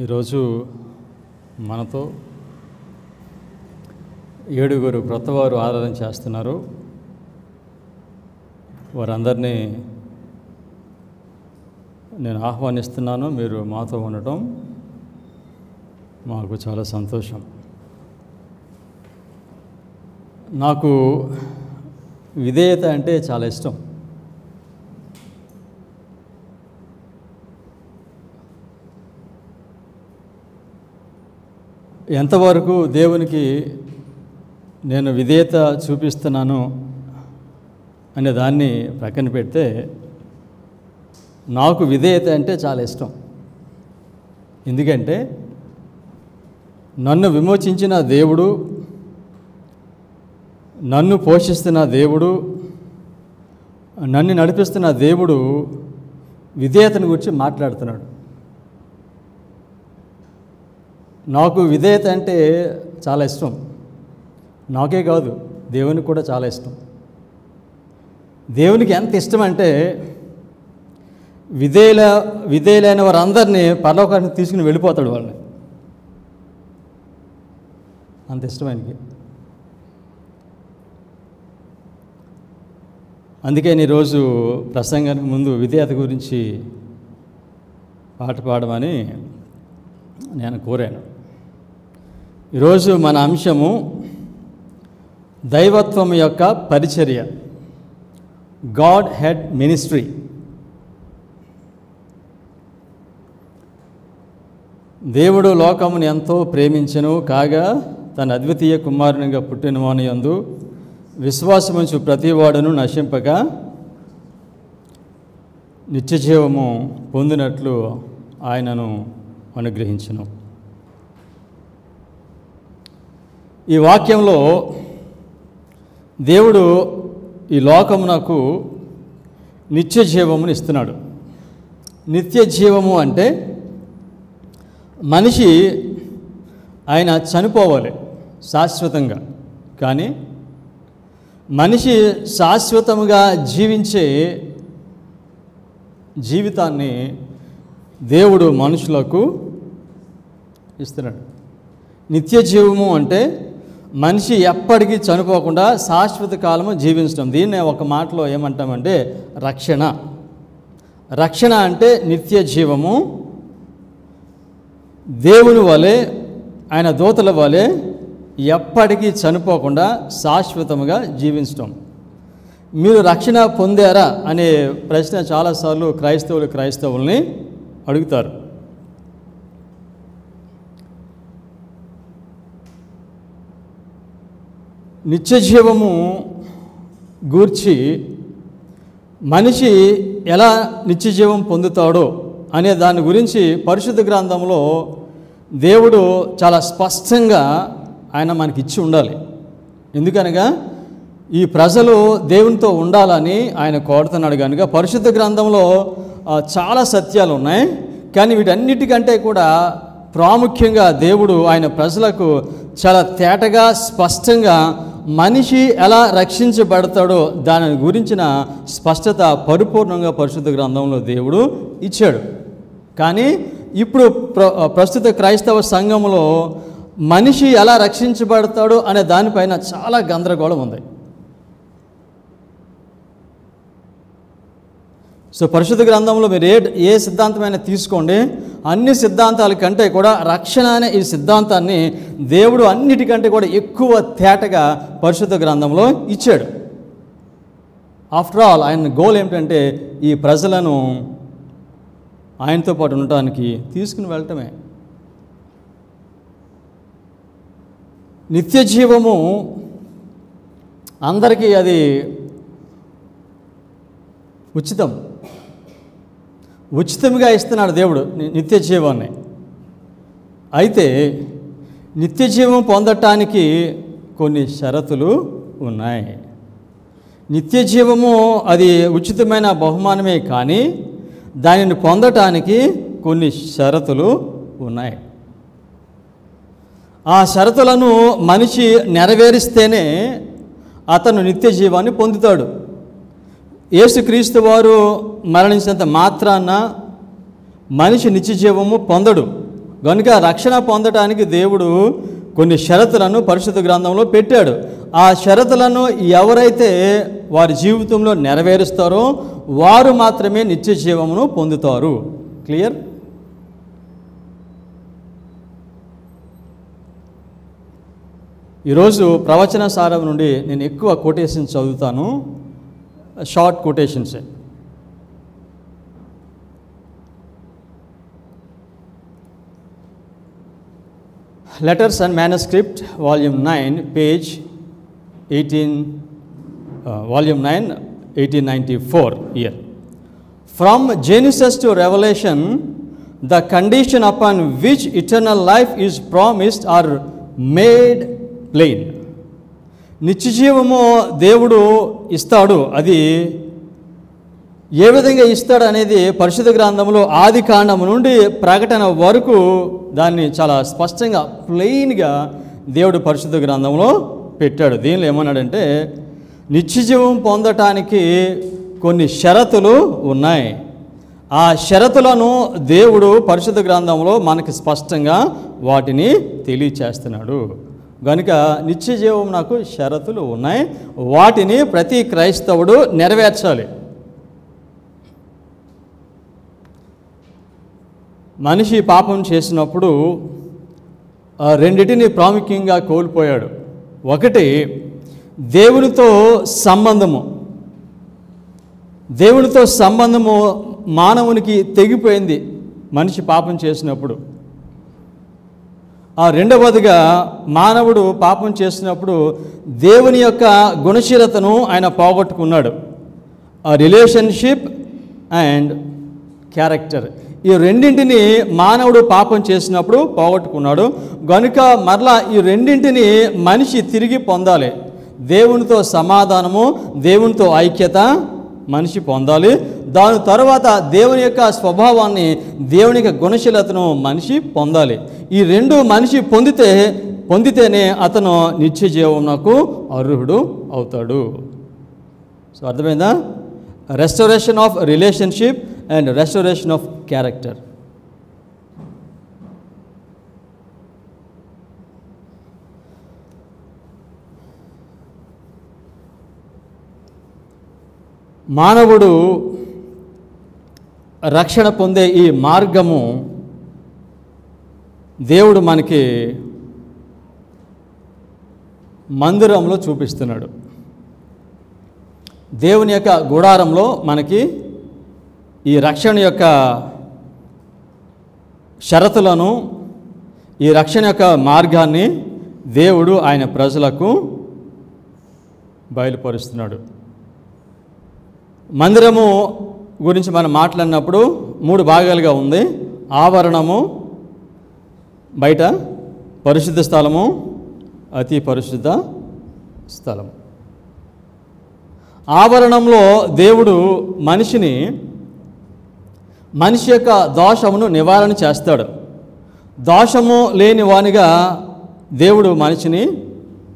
ఈరోజు మనతో 7 క్రొత్తవారు ఆరాధన చేస్తున్నారు. వారందరినీ నేను ఆహ్వానిస్తున్నాను. మీరు మాతో ఉండటం మాకు చాలా సంతోషం. నాకు విధేయత అంటే చాలా ఇష్టం. ఎంతవరకు దేవునికి నేను విధేయత చూపిస్తున్నాను అనే దాన్ని ప్రక్కన పెడితే నాకు విధేయత అంటే చాలా ఇష్టం. ఎందుకంటే నన్ను విమోచించిన దేవుడు, నన్ను పోషిస్తున్న దేవుడు, నన్ను నడిపిస్తున్న దేవుడు విధేయతను గురించి మాట్లాడుతున్నాడు. నాకు విధేయత అంటే చాలా ఇష్టం. నాకే కాదు, దేవునికి కూడా చాలా ఇష్టం. దేవునికి ఎంత ఇష్టం అంటే విధేయులైన వారందరినీ పరలోకానికి తీసుకుని వెళ్ళిపోతాడు వాళ్ళని. అంత ఇష్టం ఆయనకి. అందుకే ఈరోజు ప్రసంగానికి ముందు విధేయత గురించి పాట పాడమని నేను కోరాను. ఈరోజు మన అంశము దైవత్వం యొక్క పరిచర్య, గాడ్ హెడ్ మినిస్ట్రీ. దేవుడు లోకమును ఎంతో ప్రేమించెను, కాగా తన అద్వితీయ కుమారునిగా పుట్టినవాని యందు విశ్వాసముంచు ప్రతివాడును నశింపక నిత్యజీవము పొందినట్లు ఆయనను అనుగ్రహించును. ఈ వాక్యంలో దేవుడు ఈ లోకమునకు నిత్య జీవమును ఇస్తున్నాడు. నిత్య జీవము అంటే మనిషి ఆయన చనిపోవాలి శాశ్వతంగా, కానీ మనిషి శాశ్వతంగా జీవించే జీవితాన్ని దేవుడు మనుషులకు ఇస్తున్నాడు. నిత్య జీవము అంటే మనిషి ఎప్పటికీ చనిపోకుండా శాశ్వత కాలము జీవించడం. దీన్నే ఒక మాటలో ఏమంటామంటే రక్షణ. రక్షణ అంటే నిత్య జీవము, దేవుని వలె ఆయన దూతల వలె ఎప్పటికీ చనిపోకుండా శాశ్వతముగా జీవించడం. మీరు రక్షణ పొందారా అనే ప్రశ్న చాలాసార్లు క్రైస్తవుల్ని అడుగుతారు. నిత్యజీవము గూర్చి మనిషి ఎలా నిత్యజీవం పొందుతాడో అనే దాని గురించి పరిశుద్ధ గ్రంథంలో దేవుడు చాలా స్పష్టంగా ఆయన మనకి ఇచ్చి ఉండాలి. ఎందుకనగా ఈ ప్రజలు దేవునితో ఉండాలని ఆయన కోరుతున్నాడు కనుక పరిశుద్ధ గ్రంథంలో చాలా సత్యాలు ఉన్నాయి. కానీ వీటన్నిటికంటే కూడా ప్రాముఖ్యంగా దేవుడు ఆయన ప్రజలకు చాలా తేటగా స్పష్టంగా మనిషి ఎలా రక్షించబడతాడో దాని గురించిన స్పష్టత పరిపూర్ణంగా పరిశుద్ధ గ్రంథంలో దేవుడు ఇచ్చాడు. కానీ ఇప్పుడు ప్రస్తుత క్రైస్తవ సంఘంలో మనిషి ఎలా రక్షించబడతాడో అనే దానిపైన చాలా గందరగోళం ఉంది. సో పరిశుద్ధ గ్రంథంలో మీరు ఏ సిద్ధాంతమైనా తీసుకోండి, అన్ని సిద్ధాంతాల కంటే కూడా రక్షణ అనే ఈ సిద్ధాంతాన్ని దేవుడు అన్నిటికంటే కూడా ఎక్కువ తేటగా పరిశుద్ధ గ్రంథంలో ఇచ్చాడు. ఆఫ్టర్ ఆల్ ఆయన గోల్ ఏమిటంటే ఈ ప్రజలను ఆయనతో పాటు ఉండటానికి తీసుకుని వెళ్ళటమే. నిత్య జీవము అందరికీ అది ఉచితంగా ఇస్తున్నాడు దేవుడు నిత్య జీవాన్ని. అయితే నిత్య జీవం పొందటానికి కొన్ని షరతులు ఉన్నాయి. నిత్య జీవము అది ఉచితమైన బహుమానమే, కానీ దానిని పొందటానికి కొన్ని షరతులు ఉన్నాయి. ఆ షరతులను మనిషి నెరవేరిస్తేనే అతను నిత్య జీవాన్ని పొందుతాడు. యేసుక్రీస్తు వారు మరణించినంత మాత్రాన మనిషి నిత్య జీవము పొందడు. కనుక రక్షణ పొందటానికి దేవుడు కొన్ని షరతులను పరిశుద్ధ గ్రంథంలో పెట్టాడు. ఆ షరతులను ఎవరైతే వారి జీవితంలో నెరవేరుస్తారో వారు మాత్రమే నిత్య జీవమును పొందుతారు. క్లియర్? ఈరోజు ప్రవచన సారం నుండి నేను ఎక్కువ కొటేషన్స్ చదువుతాను, short కొటేషన్సే. Letters and Manuscript, Volume 9, page 18, Volume 9, 1894 year. From Genesis to Revelation, the condition upon which eternal life is promised are made plain. నిత్యజీవము దేవుడు ఇస్తాడు. అది ఏ విధంగా ఇస్తాడు అనేది పరిశుద్ధ గ్రంథంలో ఆది కాండము నుండి ప్రకటన వరకు దాన్ని చాలా స్పష్టంగా ప్లెయిన్గా దేవుడు పరిశుద్ధ గ్రంథంలో పెట్టాడు. దీనిలో ఏమన్నాడంటే నిత్యజీవం పొందటానికి కొన్ని షరతులు ఉన్నాయి. ఆ షరతులను దేవుడు పరిశుద్ధ గ్రంథంలో మనకి స్పష్టంగా వాటిని తెలియచేస్తున్నాడు. కనుక నిత్యజీవం నాకు షరతులు ఉన్నాయి, వాటిని ప్రతి క్రైస్తవుడు నెరవేర్చాలి. మనిషి పాపం చేసినప్పుడు రెండిటిని ప్రాముఖ్యంగా కోల్పోయాడు. ఒకటి దేవునితో సంబంధము. దేవునితో సంబంధము మానవునికి తెగిపోయింది మనిషి పాపం చేసినప్పుడు. రెండవదిగా మానవుడు పాపం చేసినప్పుడు దేవుని యొక్క గుణశీలతను ఆయన పోగొట్టుకున్నాడు. రిలేషన్షిప్ అండ్ క్యారెక్టర్, ఈ రెండింటిని మానవుడు పాపం చేసినప్పుడు పోగొట్టుకున్నాడు. కనుక మరలా ఈ రెండింటిని మనిషి తిరిగి పొందాలి. దేవునితో సమాధానము, దేవునితో ఐక్యత మనిషి పొందాలి. దాని తర్వాత దేవుని యొక్క స్వభావాన్ని, దేవుని యొక్క గుణశీలతను మనిషి పొందాలి. ఈ రెండు మనిషి పొందితేనే అతను నిత్య జీవమునకు అర్హుడు అవుతాడు. సో అర్థమైందా? Restoration of relationship and restoration of character. మానవుడు రక్షణ పొందే ఈ మార్గము దేవుడు మనకి మందిరంలో చూపిస్తున్నాడు. దేవుని యొక్క గుడారంలో మనకి ఈ రక్షణ యొక్క షరతులను, ఈ రక్షణ యొక్క మార్గాన్ని దేవుడు ఆయన ప్రజలకు బయలుపరుస్తున్నాడు. మందిరము గురించి మనం మాట్లాడినప్పుడు 3 భాగాలుగా ఉంది. ఆవరణము, బయట పరిశుద్ధ స్థలము, అతి పరిశుద్ధ స్థలము. ఆవరణంలో దేవుడు మనిషి యొక్క దోషమును నివారణ చేస్తాడు. దోషము లేని వానిగా దేవుడు మనిషిని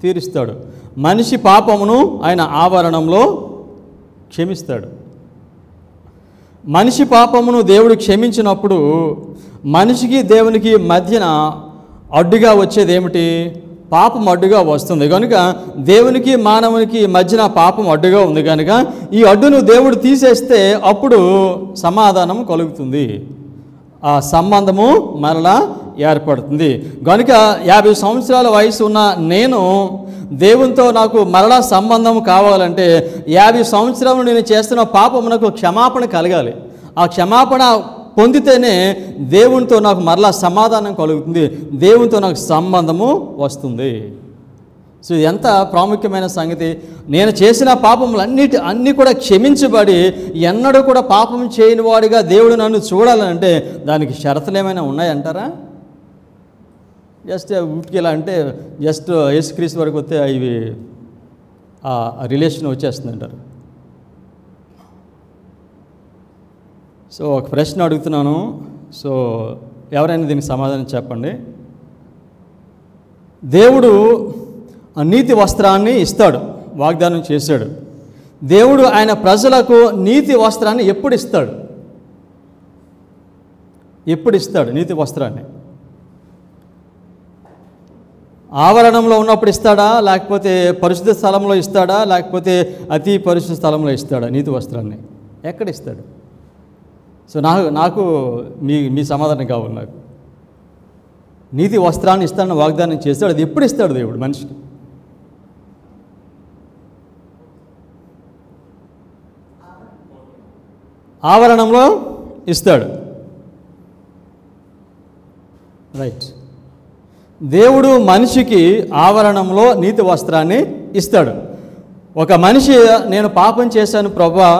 తీరుస్తాడు. మనిషి పాపమును ఆయన ఆవరణంలో క్షమిస్తాడు. మనిషి పాపమును దేవుడు క్షమించినప్పుడు మనిషికి దేవునికి మధ్యన అడ్డుగా వచ్చేది ఏమిటి? పాపం అడ్డుగా వస్తుంది. కనుక దేవునికి మానవునికి మధ్యన పాపం అడ్డుగా ఉంది. కనుక ఈ అడ్డును దేవుడు తీసేస్తే అప్పుడు సమాధానం కలుగుతుంది, ఆ సంబంధము మరలా ఏర్పడుతుంది. కనుక 50 సంవత్సరాల వయసు ఉన్న నేను దేవునితో నాకు మరలా సంబంధం కావాలంటే 50 సంవత్సరాలు నేను చేస్తున్న పాపమునకు క్షమాపణ కలగాలి. ఆ క్షమాపణ పొందితేనే దేవునితో నాకు మరలా సమాధానం కలుగుతుంది, దేవునితో నాకు సంబంధము వస్తుంది. సో ఎంత ప్రాముఖ్యమైన సంగతి. నేను చేసిన పాపములన్నీ కూడా క్షమించబడి ఎన్నడూ కూడా పాపం చేయని వాడిగా దేవుడు నన్ను చూడాలంటే దానికి షరతులు ఏమైనా ఉన్నాయంటారా? జస్ట్ ఉట్కి ఎలా అంటే జస్ట్ యేసుక్రీస్తు వరకు వస్తే ఇవి ఆ రిలేషన్ వచ్చేస్తుంది అంటారు. సో ఒక ప్రశ్న అడుగుతున్నాను, సో ఎవరైనా దీనికి సమాధానం చెప్పండి. దేవుడు నీతి వస్త్రాన్ని ఇస్తాడు, వాగ్దానం చేశాడు. దేవుడు ఆయన ప్రజలకు నీతి వస్త్రాన్ని ఎప్పుడు ఇస్తాడు నీతి వస్త్రాన్ని? ఆవరణంలో ఉన్నప్పుడు ఇస్తాడా, లేకపోతే పరిశుద్ధ స్థలంలో ఇస్తాడా, లేకపోతే అతి పరిశుద్ధ స్థలంలో ఇస్తాడా నీతి వస్త్రాన్ని? ఎక్కడ ఇస్తాడు? సో నాకు మీ సమాధానం కావాలి. నాకు నీతి వస్త్రాన్ని ఇస్తానని వాగ్దానం చేస్తాడు. అది ఎప్పుడు ఇస్తాడు దేవుడు మనిషికి? ఆవరణంలో ఇస్తాడు. రైట్. దేవుడు మనిషికి ఆవరణంలో నీతి వస్త్రాన్ని ఇస్తాడు. ఒక మనిషి నేను పాపం చేశాను ప్రభా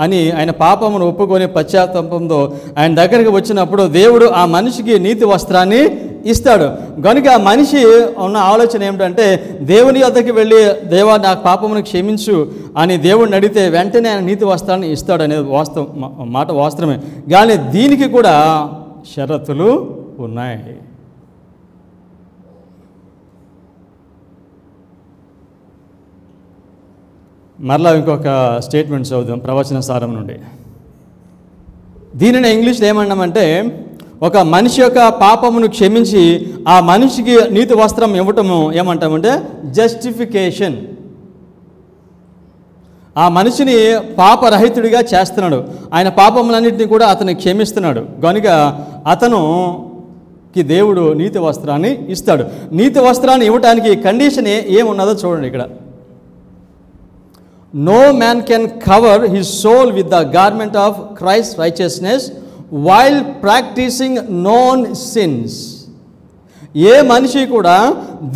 అని ఆయన పాపమును ఒప్పుకొని పశ్చాత్తాపంతో ఆయన దగ్గరికి వచ్చినప్పుడు దేవుడు ఆ మనిషికి నీతి వస్త్రాన్ని ఇస్తాడు. కనుక ఆ మనిషి ఉన్న ఆలోచన ఏమిటంటే దేవుని వద్దకు వెళ్ళి దేవా నాకు పాపమును క్షమించు అని దేవుడిని అడిగితే వెంటనే ఆయన నీతి వస్త్రాన్ని ఇస్తాడు అనేది మాట వాస్తవమే. కానీ దీనికి కూడా షరతులు ఉన్నాయి. మరలా ఇంకొక స్టేట్మెంట్ చదువుదాం ప్రవచన సారం నుండి. దీనిని ఇంగ్లీష్లో ఏమన్నామంటే, ఒక మనిషి యొక్క పాపమును క్షమించి ఆ మనిషికి నీతి వస్త్రం ఇవ్వటము ఏమంటామంటే జస్టిఫికేషన్. ఆ మనిషిని పాపరహితుడిగా చేస్తున్నాడు. ఆయన పాపములన్నింటినీ కూడా అతను క్షమిస్తున్నాడు. కనుక అతనుకి దేవుడు నీతి వస్త్రాన్ని ఇస్తాడు. నీతి వస్త్రాన్ని ఇవ్వటానికి కండిషన్ ఏమున్నదో చూడండి ఇక్కడ. No man can cover his soul with the garment of Christ's righteousness while practicing known sins. ఏ మనిషి కూడా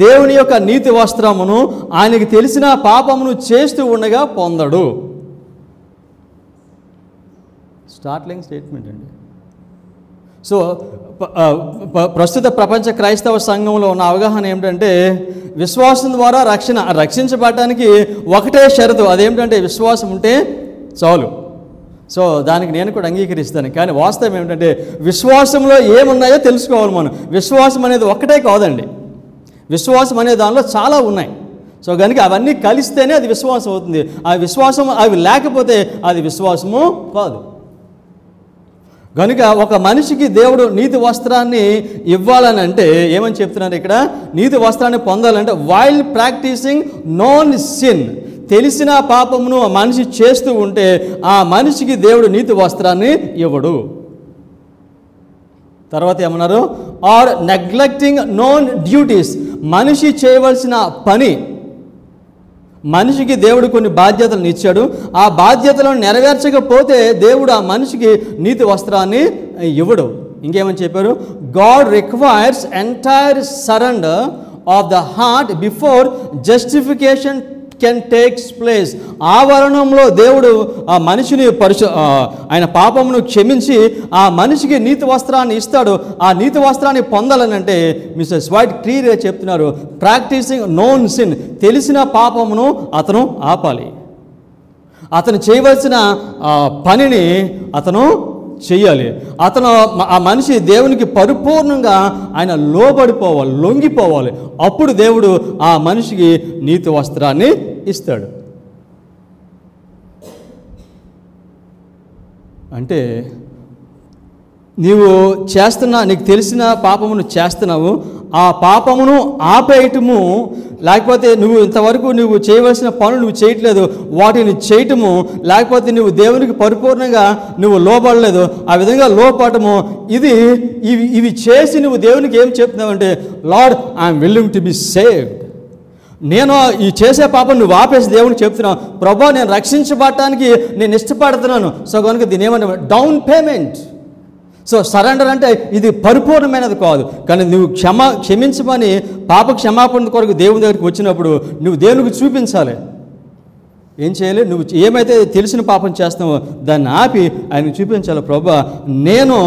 దేవుని యొక్క నీతి వస్త్రమును ఆయనకి తెలిసిన పాపమును చేస్తూ ఉండగా పొందడు. స్టార్ట్లింగ్ స్టేట్మెంట్ అండి. సో ప్రస్తుత ప్రపంచ క్రైస్తవ సంఘంలో ఉన్న అవగాహన ఏమిటంటే, విశ్వాసం ద్వారా రక్షించబడటానికి ఒకటే షరతు, అదేమిటంటే విశ్వాసం ఉంటే చాలు. సో దానికి నేను కూడా అంగీకరిస్తాను. కానీ వాస్తవం ఏమిటంటే విశ్వాసంలో ఏమున్నాయో తెలుసుకోవాలి మనం. విశ్వాసం అనేది ఒక్కటే కాదండి. విశ్వాసం అనే దానిలో చాలా ఉన్నాయి. సో కనుక అవన్నీ కలిస్తేనే అది విశ్వాసం అవుతుంది. ఆ విశ్వాసం అవి లేకపోతే అది విశ్వాసము కాదు. కనుక ఒక మనిషికి దేవుడు నీతి వస్త్రాన్ని ఇవ్వాలని అంటే ఏమని చెప్తున్నారు ఇక్కడ? నీతి వస్త్రాన్ని పొందాలంటే వైల్ ప్రాక్టీసింగ్ నోన్ సిన్, తెలిసిన పాపమును ఆ మనిషి చేస్తూ ఉంటే ఆ మనిషికి దేవుడు నీతి వస్త్రాన్ని ఇవ్వడు. తర్వాత ఏమన్నారు? ఆర్ నెగ్లెక్టింగ్ నోన్ డ్యూటీస్, మనిషి చేయవలసిన పని, మనిషికి దేవుడు కొన్ని బాధ్యతలను ఇచ్చాడు. ఆ బాధ్యతలను నెరవేర్చకపోతే దేవుడు ఆ మనిషికి నీతి వస్త్రాన్ని ఇవ్వడు. ఇంకేమని చెప్పారు? God requires entire surrender of the heart before justification can takes place. ఆవరణంలో దేవుడు ఆ మనిషిని ఆయన పాపమును క్షమించి ఆ మనిషికి నీతి వస్త్రాన్ని ఇస్తాడు. ఆ నీతి వస్త్రాన్ని పొందాలనంటే మిస్టర్ స్వైట్ క్లియర్గా చెప్తున్నారు, ప్రాక్టీసింగ్ నోన్ సిన్, తెలిసిన పాపమును అతను ఆపాలి. అతను చేయవలసిన పనిని అతను చెయ్యాలి. అతను ఆ మనిషి దేవునికి పరిపూర్ణంగా ఆయన లోబడిపోవాలి, లొంగిపోవాలి. అప్పుడు దేవుడు ఆ మనిషికి నీతి వస్త్రాన్ని ఇస్తాడు. అంటే నీకు తెలిసిన పాపమును చేస్తున్నావు, ఆ పాపమును ఆపేయటము, లేకపోతే ఇంతవరకు నువ్వు చేయవలసిన పనులు నువ్వు చేయట్లేదు, వాటిని చేయటము, లేకపోతే నువ్వు దేవునికి పరిపూర్ణంగా లోబడలేదు, ఆ విధంగా లోపడము, ఇవి చేసి నువ్వు దేవునికి ఏం చెప్తున్నావు అంటే, lord I'm willing to be saved. నేను ఈ చేసే పాపం నువ్వు ఆపేసి దేవునికి చెప్తున్నావు, ప్రభా నేను రక్షించబడటానికి నేను ఇష్టపడుతున్నాను. సో కనుక దీని ఏమన్నా డౌన్ పేమెంట్. సో సరెండర్ అంటే ఇది పరిపూర్ణమైనది కాదు, కానీ నువ్వు క్షమించమని పాప క్షమాపణ కొరకు దేవుని దగ్గరికి వచ్చినప్పుడు నువ్వు దేవునికి చూపించాలి. ఏం చేయాలి? నువ్వు ఏమైతే తెలిసిన పాపం చేస్తున్నావో దాన్ని ఆపి ఆయనకు చూపించాలి. ప్రభా నేను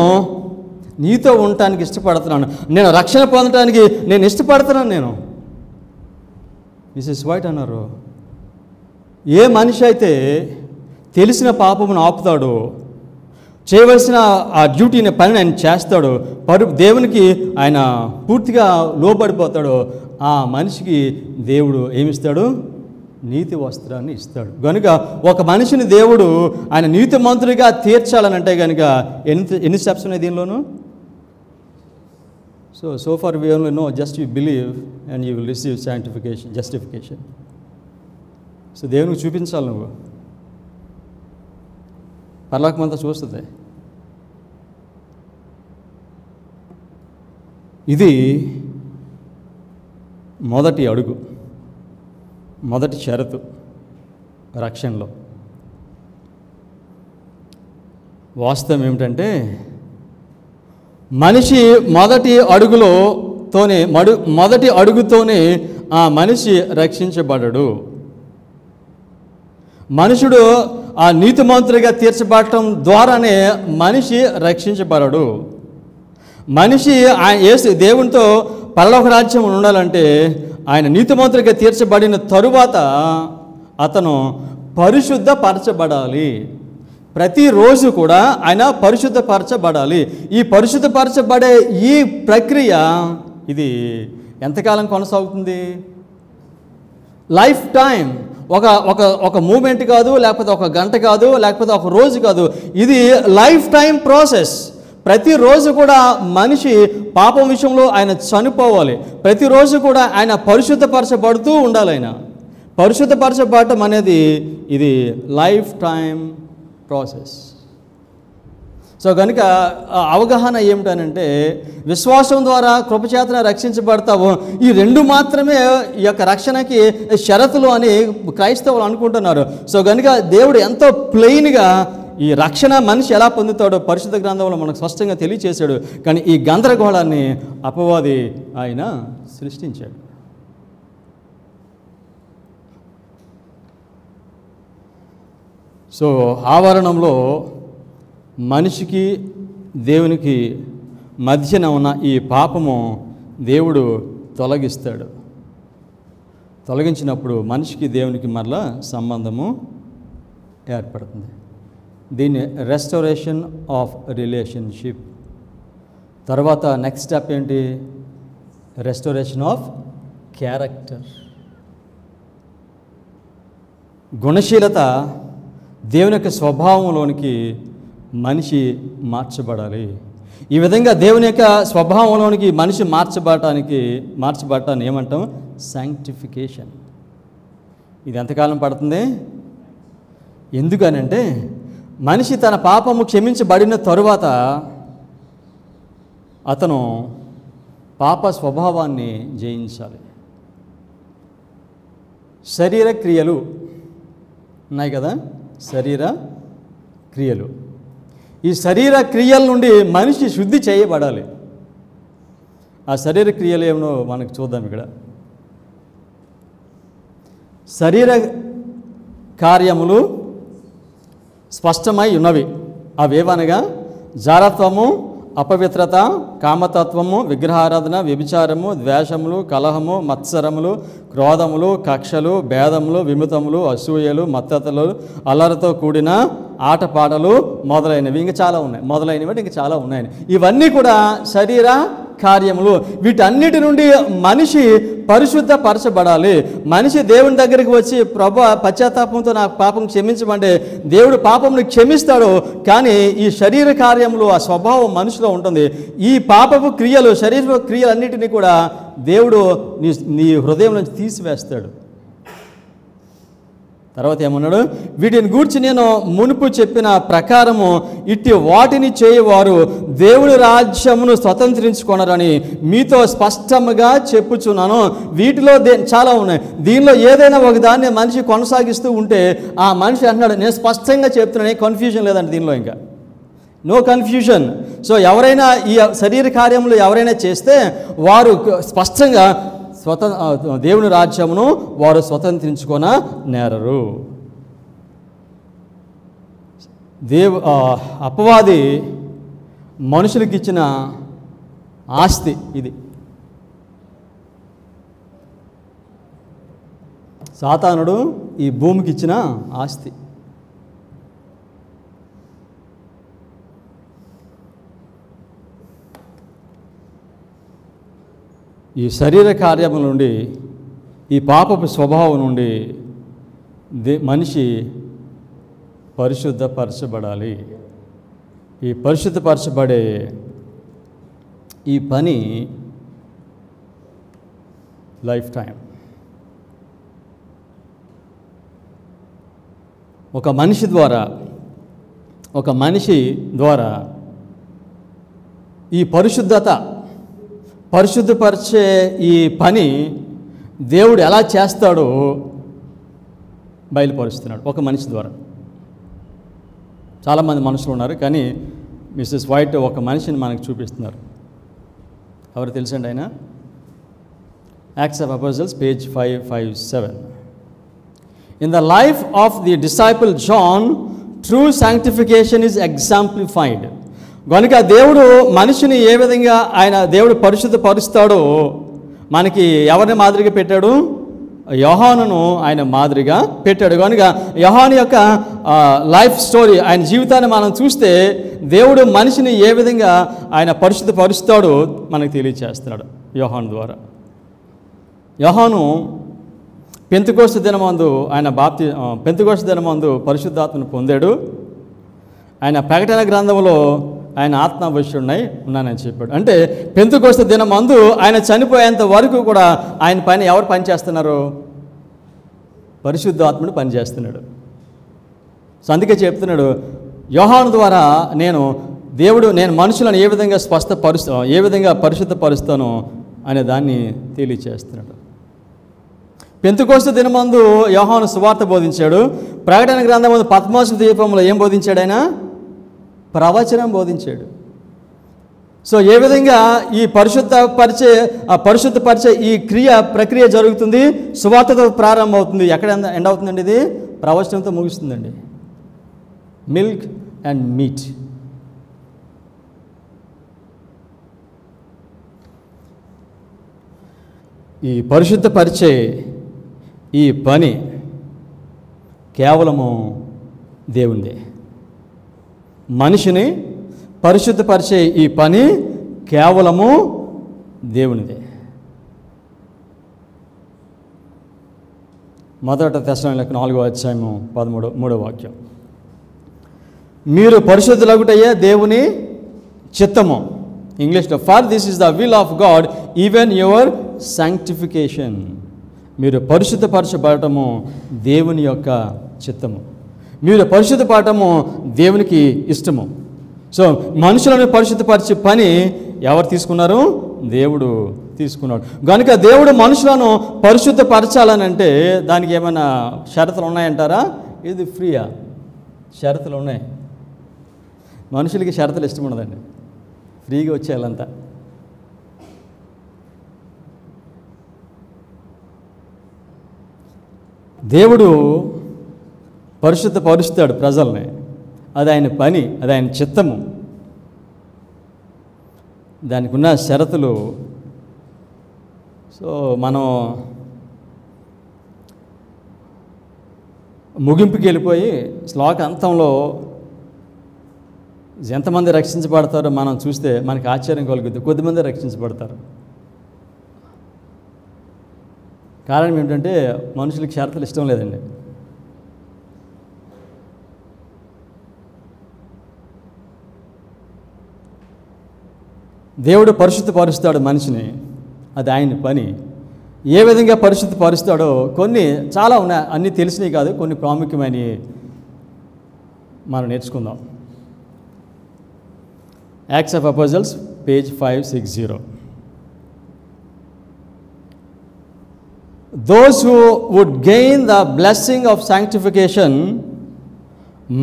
నీతో ఉండటానికి ఇష్టపడుతున్నాను, నేను రక్షణ పొందడానికి నేను ఇష్టపడుతున్నాను. నేను మిసెస్ వైట్ అన్నారు, ఏ మనిషి అయితే తెలిసిన పాపమును ఆపుతాడో, చేయవలసిన ఆ డ్యూటీని పనిని ఆయన చేస్తాడో, దేవునికి ఆయన పూర్తిగా లోబడిపోతాడో, ఆ మనిషికి దేవుడు ఏమిస్తాడు? నీతి వస్త్రాన్ని ఇస్తాడు. కనుక ఒక మనిషిని దేవుడు ఆయన నీతిమంతుడిగా తీర్చాలనంటే కనుక ఎన్ని స్టెప్స్ ఉన్నాయి దీనిలోనూ? So far we only know just you believe and you will receive sanctification, justification. So దేవునికి చూపించాలి, నువ్వు పరలోకమంతా చూస్తుంది. ఇది మొదటి అడుగు, మొదటి షరతు రక్షణలో. వాస్తవం ఏమిటంటే మనిషి మొదటి అడుగుతోనే ఆ మనిషి రక్షించబడడు. మనుషుడు ఆ నీతిమంతుడిగా తీర్చబడటం ద్వారానే మనిషి రక్షించబడడు. మనిషి దేవునితో పరలోక రాజ్యం ఉండాలంటే ఆయన నీతిమంతుడిగా తీర్చబడిన తరువాత అతను పరిశుద్ధపరచబడాలి. ప్రతిరోజు కూడా ఆయన పరిశుద్ధపరచబడాలి. ఈ పరిశుద్ధపరచబడే ఈ ప్రక్రియ ఇది ఎంతకాలం కొనసాగుతుంది? Life time. ఒక మూమెంట్ కాదు, లేకపోతే ఒక గంట కాదు, లేకపోతే ఒక రోజు కాదు. ఇది లైఫ్ టైం ప్రాసెస్. ప్రతిరోజు కూడా మనిషి పాపం విషయంలో ఆయన చనిపోవాలి. ప్రతిరోజు కూడా ఆయన పరిశుద్ధపరచబడుతూ ఉండాలి. ఆయన పరిశుద్ధపరచబడటం అనేది ఇది లైఫ్ టైం ప్రాసెస్. సో కనుక అవగాహన ఏమిటనంటే విశ్వాసం ద్వారా కృపచేతన రక్షించబడతావు. ఈ రెండు మాత్రమే ఈ యొక్క రక్షణకి షరతులు అని క్రైస్తవులు అనుకుంటున్నారు. సో కనుక దేవుడు ఎంతో ప్లెయిన్గా ఈ రక్షణ మనిషి ఎలా పొందుతాడో పరిశుద్ధ గ్రంథంలో మనకు స్పష్టంగా తెలియచేశాడు. కానీ ఈ గందరగోళాన్ని అపవాది ఆయన సృష్టించాడు. సో ఆవరణంలో మనిషికి దేవునికి మధ్యన ఉన్న ఈ పాపము దేవుడు తొలగిస్తాడు. తొలగించినప్పుడు మనిషికి దేవునికి మరలా సంబంధము ఏర్పడుతుంది. దీన్ని రెస్టోరేషన్ ఆఫ్ రిలేషన్షిప్. తర్వాత నెక్స్ట్ స్టెప్ ఏంటి? Restoration of character. గుణశీలత, దేవుని యొక్క స్వభావంలోనికి మనిషి మార్చబడాలి. ఈ విధంగా దేవుని యొక్క స్వభావంలోనికి మనిషి మార్చబడటాన్ని ఏమంటాం? శాంక్టిఫికేషన్. ఇది ఎంతకాలం పడుతుంది? ఎందుకనంటే మనిషి తన పాపము క్షమించబడిన తరువాత అతను పాప స్వభావాన్ని జయించాలి. శరీర క్రియలు ఉన్నాయి కదా, శరీర క్రియలు. ఈ శరీర క్రియల నుండి మనిషి శుద్ధి చేయబడాలి. ఆ శరీర క్రియలు ఏమో మనకు చూద్దాం. ఇక్కడ శరీర కార్యములు స్పష్టమై ఉన్నవి. అవేవనగా జారత్వము, అపవిత్రత, కామతత్వము, విగ్రహారాధన, వ్యభిచారము, ద్వేషములు, కలహము, మత్సరములు, క్రోధములు, కక్షలు, భేదములు, విముతములు, అసూయలు, మత్తతలు, అల్లరితో కూడిన ఆటపాటలు మొదలైనవి. ఇంకా చాలా ఉన్నాయి, మొదలైనవి ఇంకా చాలా ఉన్నాయి. ఇవన్నీ కూడా శరీర కార్యములు. వీటన్నిటి నుండి మనిషి పరిశుద్ధపరచబడాలి. మనిషి దేవుని దగ్గరికి వచ్చి ప్రభు పశ్చాత్తాపంతో నా పాపం క్షమించమంటే దేవుడు పాపంని క్షమిస్తాడు. కానీ ఈ శరీర కార్యములు, ఆ స్వభావం మనిషిలో ఉంటుంది. ఈ పాపపు క్రియలు, శరీర క్రియలన్నిటినీ కూడా దేవుడు నీ హృదయం నుంచి తీసివేస్తాడు. తర్వాత ఏమన్నాడు? వీటిని గూర్చి నేను మునుపు చెప్పిన ప్రకారము ఇట్టి వాటిని చేయవారు దేవుడి రాజ్యమును స్వతంత్రించుకొనరని మీతో స్పష్టంగా చెప్పుచున్నాను. వీటిలో చాలా ఉన్నాయి. దీనిలో ఏదైనా ఒక దాన్ని మనిషి కొనసాగిస్తూ ఉంటే ఆ మనిషి అంటున్నాడు, నేను స్పష్టంగా చెప్తున్నాను, దేవుని లేదండి దీనిలో, ఇంకా నో కన్ఫ్యూజన్. సో ఎవరైనా ఈ శరీర కార్యములు ఎవరైనా చేస్తే వారు స్పష్టంగా దేవుని రాజ్యమును వారు స్వతంత్రించుకొన నేరరు. అపవాది మనుషులకి ఇచ్చిన ఆస్తి ఇది. సాతానుడు ఈ భూమికి ఇచ్చిన ఆస్తి. ఈ శరీర కార్యముల నుండి, ఈ పాపపు స్వభావం నుండి మనిషి పరిశుద్ధపరచబడాలి. ఈ పరిశుద్ధపరచబడే ఈ పని లైఫ్ టైం. ఒక మనిషి ద్వారా ఈ పరిశుద్ధపరిచే ఈ పని దేవుడు ఎలా చేస్తాడో బయలుపరుస్తున్నాడు ఒక మనిషి ద్వారా. చాలామంది మనుషులు ఉన్నారు, కానీ మిస్సెస్ వైట్ ఒక మనిషిని మనకు చూపిస్తున్నారు. ఎవరు తెలుసండి ఆయన? Acts of apostles page 557. In the life of the disciple John, true sanctification is exemplified. కనుక దేవుడు మనిషిని ఏ విధంగా దేవుడు పరిశుద్ధపరుస్తాడో మనకి ఎవరిని మాదిరిగా పెట్టాడు? యోహానును ఆయన మాదిరిగా పెట్టాడు. కనుక యోహాను యొక్క లైఫ్ స్టోరీ, ఆయన జీవితాన్ని మనం చూస్తే దేవుడు మనిషిని ఏ విధంగా ఆయన పరిశుద్ధపరుస్తాడో మనకు తెలియచేస్తున్నాడు యోహాను ద్వారా. యోహాను పెంతెకోస్తు దినమందు పెంతెకోస్తు దినమందు పరిశుద్ధాత్మను పొందాడు. ఆయన ప్రకటన గ్రంథంలో ఆయన ఉన్నానని చెప్పాడు. అంటే పెంతెకోస్తు దినమందు ఆయన చనిపోయేంత వరకు కూడా ఆయన పైన ఎవరు పనిచేస్తున్నారు? పరిశుద్ధాత్ముడు పనిచేస్తున్నాడు. సో అందుకే చెప్తున్నాడు, యోహాను ద్వారా నేను మనుషులను ఏ విధంగా ఏ విధంగా పరిశుద్ధపరుస్తానో అనే దాన్ని తెలియచేస్తున్నాడు. పెంతెకోస్తు దినమందు యోహాను సువార్త బోధించాడు. ప్రకటన గ్రంథమందు పద్మోస్ ద్వీపంలో ఏం బోధించాడు? ఆయన ప్రవచనం బోధించాడు. సో ఏ విధంగా ఈ పరిశుద్ధపరిచే ఈ ప్రక్రియ జరుగుతుంది? సువార్తతో ప్రారంభం అవుతుంది. ఎక్కడ ఎండ్ అవుతుందండి? ఇది ప్రవచనంతో ముగుస్తుందండి. Milk and meat. ఈ పరిశుద్ధపరిచే ఈ పని కేవలము దేవునిదే. మనిషిని పరిశుద్ధపరిచే ఈ పని కేవలము దేవునిదే. మొదటి తెస్సలోనికీయులకు 4:13 మీరు పరిశుద్ధులగుటయే దేవుని చిత్తము. ఇంగ్లీష్లో for this is the will of God even your sanctification. మీరు పరిశుద్ధపరచబడటము దేవుని యొక్క చిత్తము. మీరు పరిశుద్ధపడటము దేవునికి ఇష్టము. సో మనుషులను పరిశుద్ధపరిచే పని ఎవరు తీసుకున్నారు? దేవుడు తీసుకున్నాడు. కనుక దేవుడు మనుషులను పరిశుద్ధపరచాలని అంటే దానికి ఏమైనా షరతులు ఉన్నాయంటారా? ఇది ఫ్రీయా? షరతులు ఉన్నాయి. మనుషులకి షరతులు ఇష్టం ఉండదండి, ఫ్రీగా వచ్చేయాలంతా. దేవుడు పరిశుద్ధపరుస్తాడు ప్రజల్ని. అది ఆయన పని, అది ఆయన చిత్తము. దానికి ఉన్న షరతులు. సో మనం ముగింపుకి వెళ్ళిపోయి శ్లోక అంతంలో ఎంతమంది రక్షించబడతారో మనం చూస్తే మనకి ఆశ్చర్యం కలుగుద్ది. కొద్దిమంది రక్షించబడతారు. కారణం ఏమిటంటే మనుషులకి షరతులు ఇష్టం లేదండి. దేవుడు పరిశుద్ధపరుస్తాడు మనిషిని, అది ఆయన పని. ఏ విధంగా పరిశుద్ధపరుస్తాడో కొన్ని చాలా ఉన్నాయి, అన్నీ తెలిసినవి కాదు, కొన్ని ప్రాముఖ్యమైనవి మనం నేర్చుకుందాం. Acts of apostles page 560. Those who would gain the blessing of sanctification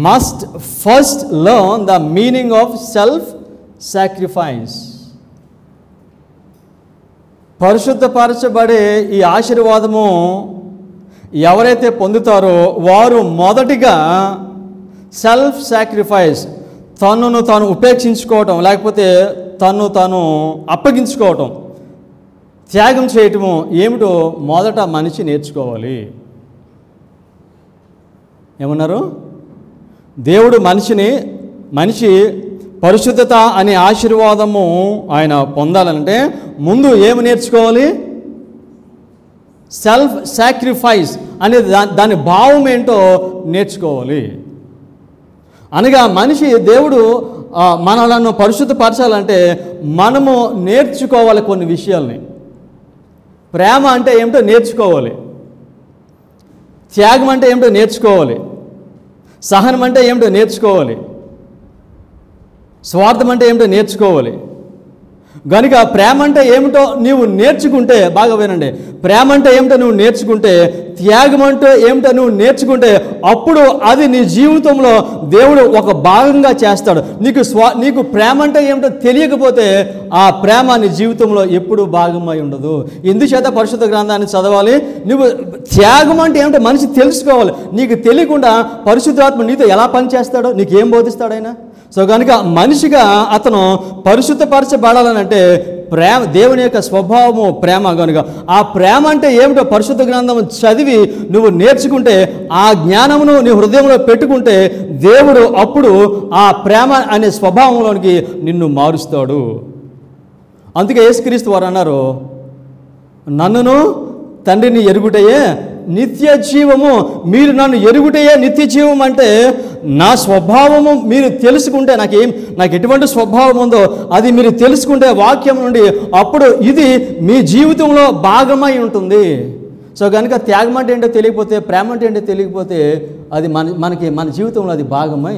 must first learn the meaning of self-sacrifice. పరిశుద్ధపరచబడే ఈ ఆశీర్వాదము ఎవరైతే పొందుతారో వారు మొదటిగా సెల్ఫ్ సాక్రిఫైస్, తనను తాను ఉపేక్షించుకోవటం, లేకపోతే తను తాను అప్పగించుకోవటం, త్యాగం చేయటము ఏమిటో మొదట మనిషి నేర్చుకోవాలి. ఏమన్నారు? దేవుడు మనిషి పరిశుద్ధత అనే ఆశీర్వాదము ఆయన పొందాలంటే ముందు ఏమి నేర్చుకోవాలి? సెల్ఫ్ సాక్రిఫైస్ అనేది దాని భావం ఏంటో నేర్చుకోవాలి. అనగా దేవుడు మనలను పరిశుద్ధపరచాలంటే మనము నేర్చుకోవాలి కొన్ని విషయాల్ని. ప్రేమ అంటే ఏమిటో నేర్చుకోవాలి, త్యాగం అంటే ఏమిటో నేర్చుకోవాలి, సహనం అంటే ఏమిటో నేర్చుకోవాలి, స్వార్థం అంటే ఏమిటో నేర్చుకోవాలి. కనుక ప్రేమ అంటే ఏమిటో నీవు నేర్చుకుంటే, బాగా వినండి, ప్రేమ అంటే ఏమిటో నువ్వు నేర్చుకుంటే, త్యాగం అంటే ఏమిటో నువ్వు నేర్చుకుంటే, అప్పుడు అది నీ జీవితంలో దేవుడు ఒక భాగంగా చేస్తాడు. నీకు ప్రేమ అంటే ఏమిటో తెలియకపోతే ఆ ప్రేమ నీ జీవితంలో ఎప్పుడూ భాగమై ఉండదు. ఎందుచేత పరిశుద్ధ గ్రంథాన్ని చదవాలి? నువ్వు త్యాగం అంటే ఏమిటో మనిషి తెలుసుకోవాలి. నీకు తెలియకుండా పరిశుద్ధాత్మ నీతో ఎలా పనిచేస్తాడో నీకు ఏం బోధిస్తాడు ఆయన? సో కనుక మనిషిగా అతను పరిశుద్ధపరచబడాలనంటే ప్రేమ, దేవుని యొక్క స్వభావము ప్రేమ. కనుక ఆ ప్రేమ అంటే ఏమిటో పరిశుద్ధ గ్రంథం చదివి నువ్వు నేర్చుకుంటే, ఆ జ్ఞానమును నీ హృదయంలో పెట్టుకుంటే, దేవుడు అప్పుడు ఆ ప్రేమ అనే స్వభావంలోనికి నిన్ను మారుస్తాడు. అందుకే యేసుక్రీస్తు వారు అన్నారు, నన్నును తండ్రిని ఎరుగుటయే నిత్య జీవము. మీరు నన్ను ఎరుగుటయే నిత్య జీవం అంటే నా స్వభావము మీరు తెలుసుకుంటే, నాకు ఎటువంటి స్వభావం ఉందో అది మీరు తెలుసుకుంటే వాక్యం నుండి, అప్పుడు ఇది మీ జీవితంలో భాగమై ఉంటుంది. సో కనుక త్యాగం అంటే ఏంటో తెలియకపోతే, ప్రేమ అంటే ఏంటో తెలియకపోతే అది మన జీవితంలో అది భాగమై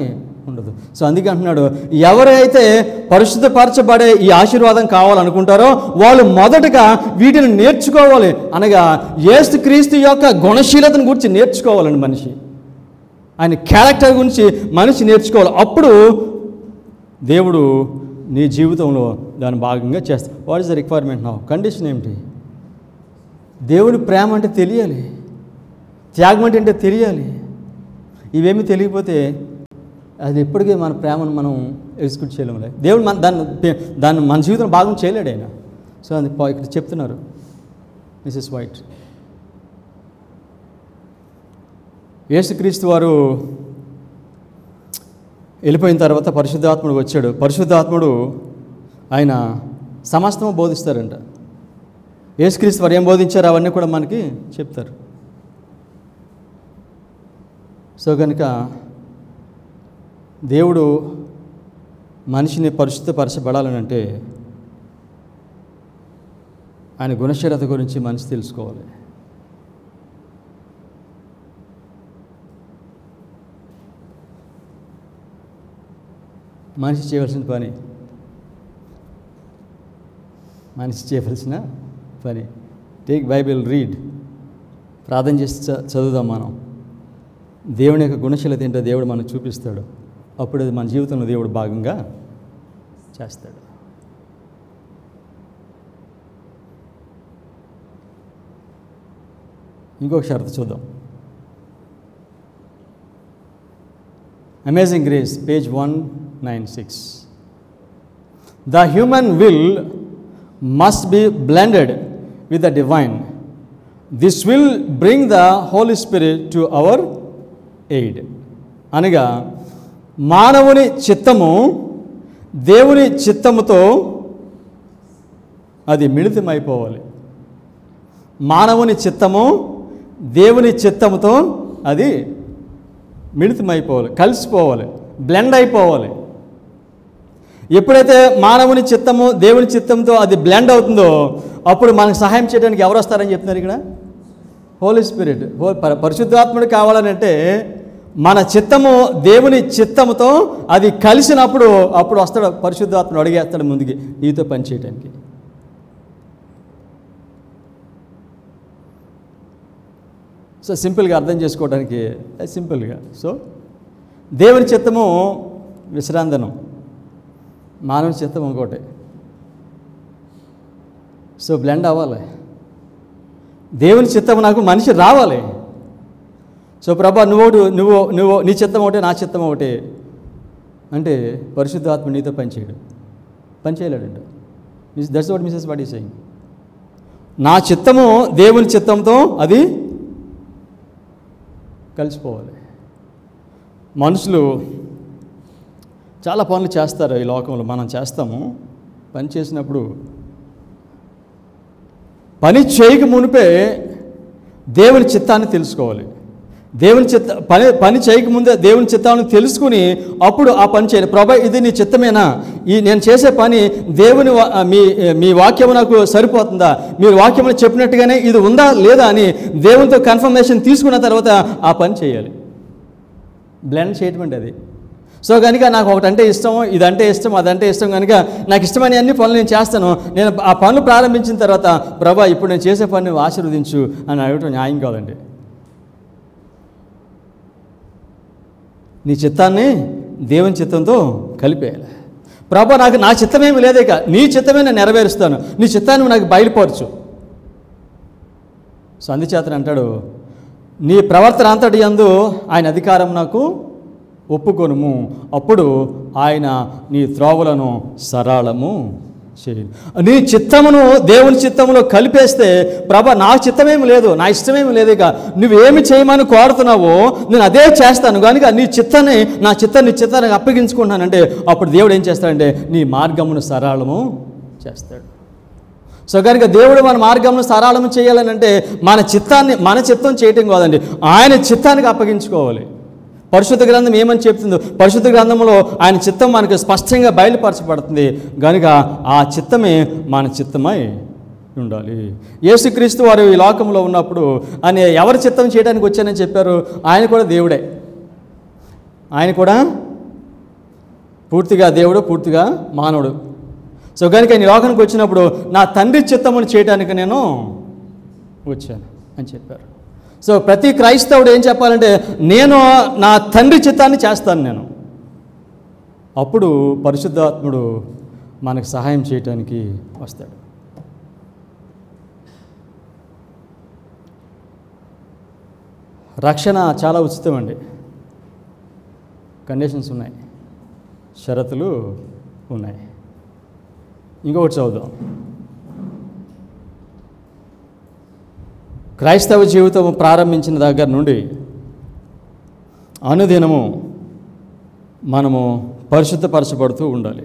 ఉండదు. సో అందుకే అంటున్నాడు, ఎవరైతే పరిశుద్ధపరచబడే ఈ ఆశీర్వాదం కావాలనుకుంటారో వాళ్ళు మొదటగా వీటిని నేర్చుకోవాలి. అనగా యేసుక్రీస్తు యొక్క గుణశీలతను గురించి నేర్చుకోవాలండి. మనిషి ఆయన క్యారెక్టర్ గురించి మనిషి నేర్చుకోవాలి. అప్పుడు దేవుడు నీ జీవితంలో దాని భాగంగా చేస్తాడు. What is the requirement now? Condition ఏమిటి? దేవుని ప్రేమ అంటే తెలియాలి, త్యాగం అంటే తెలియాలి. ఇవేమీ తెలియకపోతే అది ఎప్పటికీ మన ప్రేమను మనం ఎగ్జిక్యూట్ చేయలేములే. దేవుడు దాన్ని మన జీవితంలో భాగం చేయలేడు ఆయన. సో అది ఇక్కడ చెప్తున్నారు మిసెస్ వైట్. యేసుక్రీస్తు వారు వెళ్ళిపోయిన తర్వాత పరిశుద్ధాత్ముడు వచ్చాడు. పరిశుద్ధాత్ముడు ఆయన సమస్తము బోధిస్తారంట. యేసుక్రీస్తు వారు ఏం బోధించారు అవన్నీ కూడా మనకి చెప్తారు. సో కనుక దేవుడు మనిషిని పరిశుద్ధపరచబడాలనంటే ఆయన గుణశీలత గురించి మనిషి తెలుసుకోవాలి. మనిషి చేయవలసిన పని టేక్ బైబిల్, రీడ్, ప్రార్థన చేసి చదువుదాం. మనం దేవుని యొక్క గుణశీలత ఏంటో దేవుడు మనకు చూపిస్తాడు. అప్పుడు అది మన జీవితంలో దేవుడు భాగంగా చేస్తాడు. ఇంకొక షరతు చూద్దాం. Amazing grace, page 196. The human will must be blended with the divine. This will bring the Holy Spirit to our aid. అనగా మానవుని చిత్తము దేవుని చిత్తముతో అది మిళితమైపోవాలి. మానవుని చిత్తము దేవుని చిత్తముతో అది మిళితమైపోవాలి, కలిసిపోవాలి, బ్లెండ్ అయిపోవాలి. ఎప్పుడైతే మానవుని చిత్తము దేవుని చిత్తంతో అది బ్లెండ్ అవుతుందో అప్పుడు మనకు సహాయం చేయడానికి ఎవరు వస్తారని చెప్తున్నారు ఇక్కడ? హోలీ స్పిరిట్. పరిశుద్ధాత్ముడు కావాలనంటే మన చిత్తము దేవుని చిత్తముతో అది కలిసినప్పుడు అప్పుడు వస్తాడు పరిశుద్ధాత్ముడు, అడిగేస్తాడు ముందుకి నీతో పని చేయడానికి. సో సింపుల్గా అర్థం చేసుకోవడానికి సింపుల్గా, సో దేవుని చిత్తము విశ్రాంతనం, మానవ చిత్తం ఇంకోటి. సో బ్లెండ్ అవ్వాలి. దేవుని చిత్తం నాకు మనిషి రావాలి. సో ప్రభా నువ్వు నీ చిత్తం ఒకటే నా చిత్తం ఒకటే అంటే పరిశుద్ధాత్మ నీతో పని చేయలేడంట. That's what Mrs White is saying. నా చిత్తము దేవుని చిత్తంతో అది కలిసిపోవాలి. మనుషులు చాలా పనులు చేస్తారు ఈ లోకంలో, మనం చేస్తాము. పని చేసినప్పుడు పని చేయక మునిపే దేవుని చిత్తాన్ని తెలుసుకోవాలి. దేవుని పని చేయకముందే దేవుని చిత్తాన్ని తెలుసుకుని అప్పుడు ఆ పని చేయాలి. ప్రభా, ఇది నీ చిత్తమేనా? నేను చేసే పని దేవుని మీ వాక్యం నాకు సరిపోతుందా? మీరు వాక్యంలో చెప్పినట్టుగానే ఇది ఉందా లేదా అని దేవునితో కన్ఫర్మేషన్ తీసుకున్న తర్వాత ఆ పని చేయాలి. బ్లెండ్ చేయటం అంటే అది. సో కనుక నాకు ఒకటంటే ఇష్టం, ఇదంటే ఇష్టం, అదంటే ఇష్టం, కనుక నాకు ఇష్టమైన అన్ని పనులు నేను చేస్తాను. నేను ఆ పనులు ప్రారంభించిన తర్వాత ప్రభా ఇప్పుడు నేను చేసే పని నువ్వు ఆశీర్వదించు అని అడగటం న్యాయం కాదండి. నీ చిత్తాన్ని దేవుని చిత్తంతో కలిపేయాలి. ప్రభా నా చిత్తమేమి లేదే, ఇక నీ చిత్తమే నేను నెరవేరుస్తాను, నీ చిత్తాన్ని నాకు బయలుపరచు. సో అందుచేతనే అంటాడు, నీ ప్రవర్తన అంతటి యందు ఆయన అధికారం నాకు ఒప్పుకొనుము, అప్పుడు ఆయన నీ త్రోవలను సరళము చేయి. నీ చిత్తమును దేవుని చిత్తములో కలిపేస్తే ప్రభా నా చిత్తమేమి లేదు, నా ఇష్టమేమి లేదు, ఇక నువ్వేమి చేయమని కోరుతున్నావో నేను అదే చేస్తాను, కనుక నీ చిత్తాన్ని అప్పగించుకుంటానంటే అప్పుడు దేవుడు ఏం చేస్తాడంటే నీ మార్గమును సరళము చేస్తాడు. సో కనుక దేవుడు మన మార్గంలో సరళము చేయాలని అంటే మన చిత్తం చేయటం కాదండి, ఆయన చిత్తానికి అప్పగించుకోవాలి. పరిశుద్ధ గ్రంథం ఏమని చెప్తుందో, పరిశుద్ధ గ్రంథంలో ఆయన చిత్తం మనకు స్పష్టంగా బయలుపరచబడుతుంది, కనుక ఆ చిత్తమే మన చిత్తమై ఉండాలి. యేసుక్రీస్తు వారు ఈ లోకంలో ఉన్నప్పుడు ఆయన ఎవరి చిత్తం చేయడానికి వచ్చానని చెప్పారు? ఆయన కూడా దేవుడే, ఆయన కూడా పూర్తిగా దేవుడు, పూర్తిగా మానవుడు. సో కనుక ఈ లోకానికి వచ్చినప్పుడు నా తండ్రి చిత్తమును చేయడానికి నేను వచ్చాను అని చెప్పారు. సో ప్రతి క్రైస్తవుడు ఏం చెప్పాలంటే నేను నా తండ్రి చిత్తాన్ని చేస్తాను నేను, అప్పుడు పరిశుద్ధాత్ముడు మనకు సహాయం చేయటానికి వస్తాడు. రక్షణ చాలా ఉచితం అండి, కండిషన్స్ ఉన్నాయి, షరతులు ఉన్నాయి. ఇంకొకటి చదువుదాం. క్రైస్తవ జీవితం ప్రారంభించిన దగ్గర నుండి అనుదినము మనము పరిశుద్ధపరచబడుతూ ఉండాలి.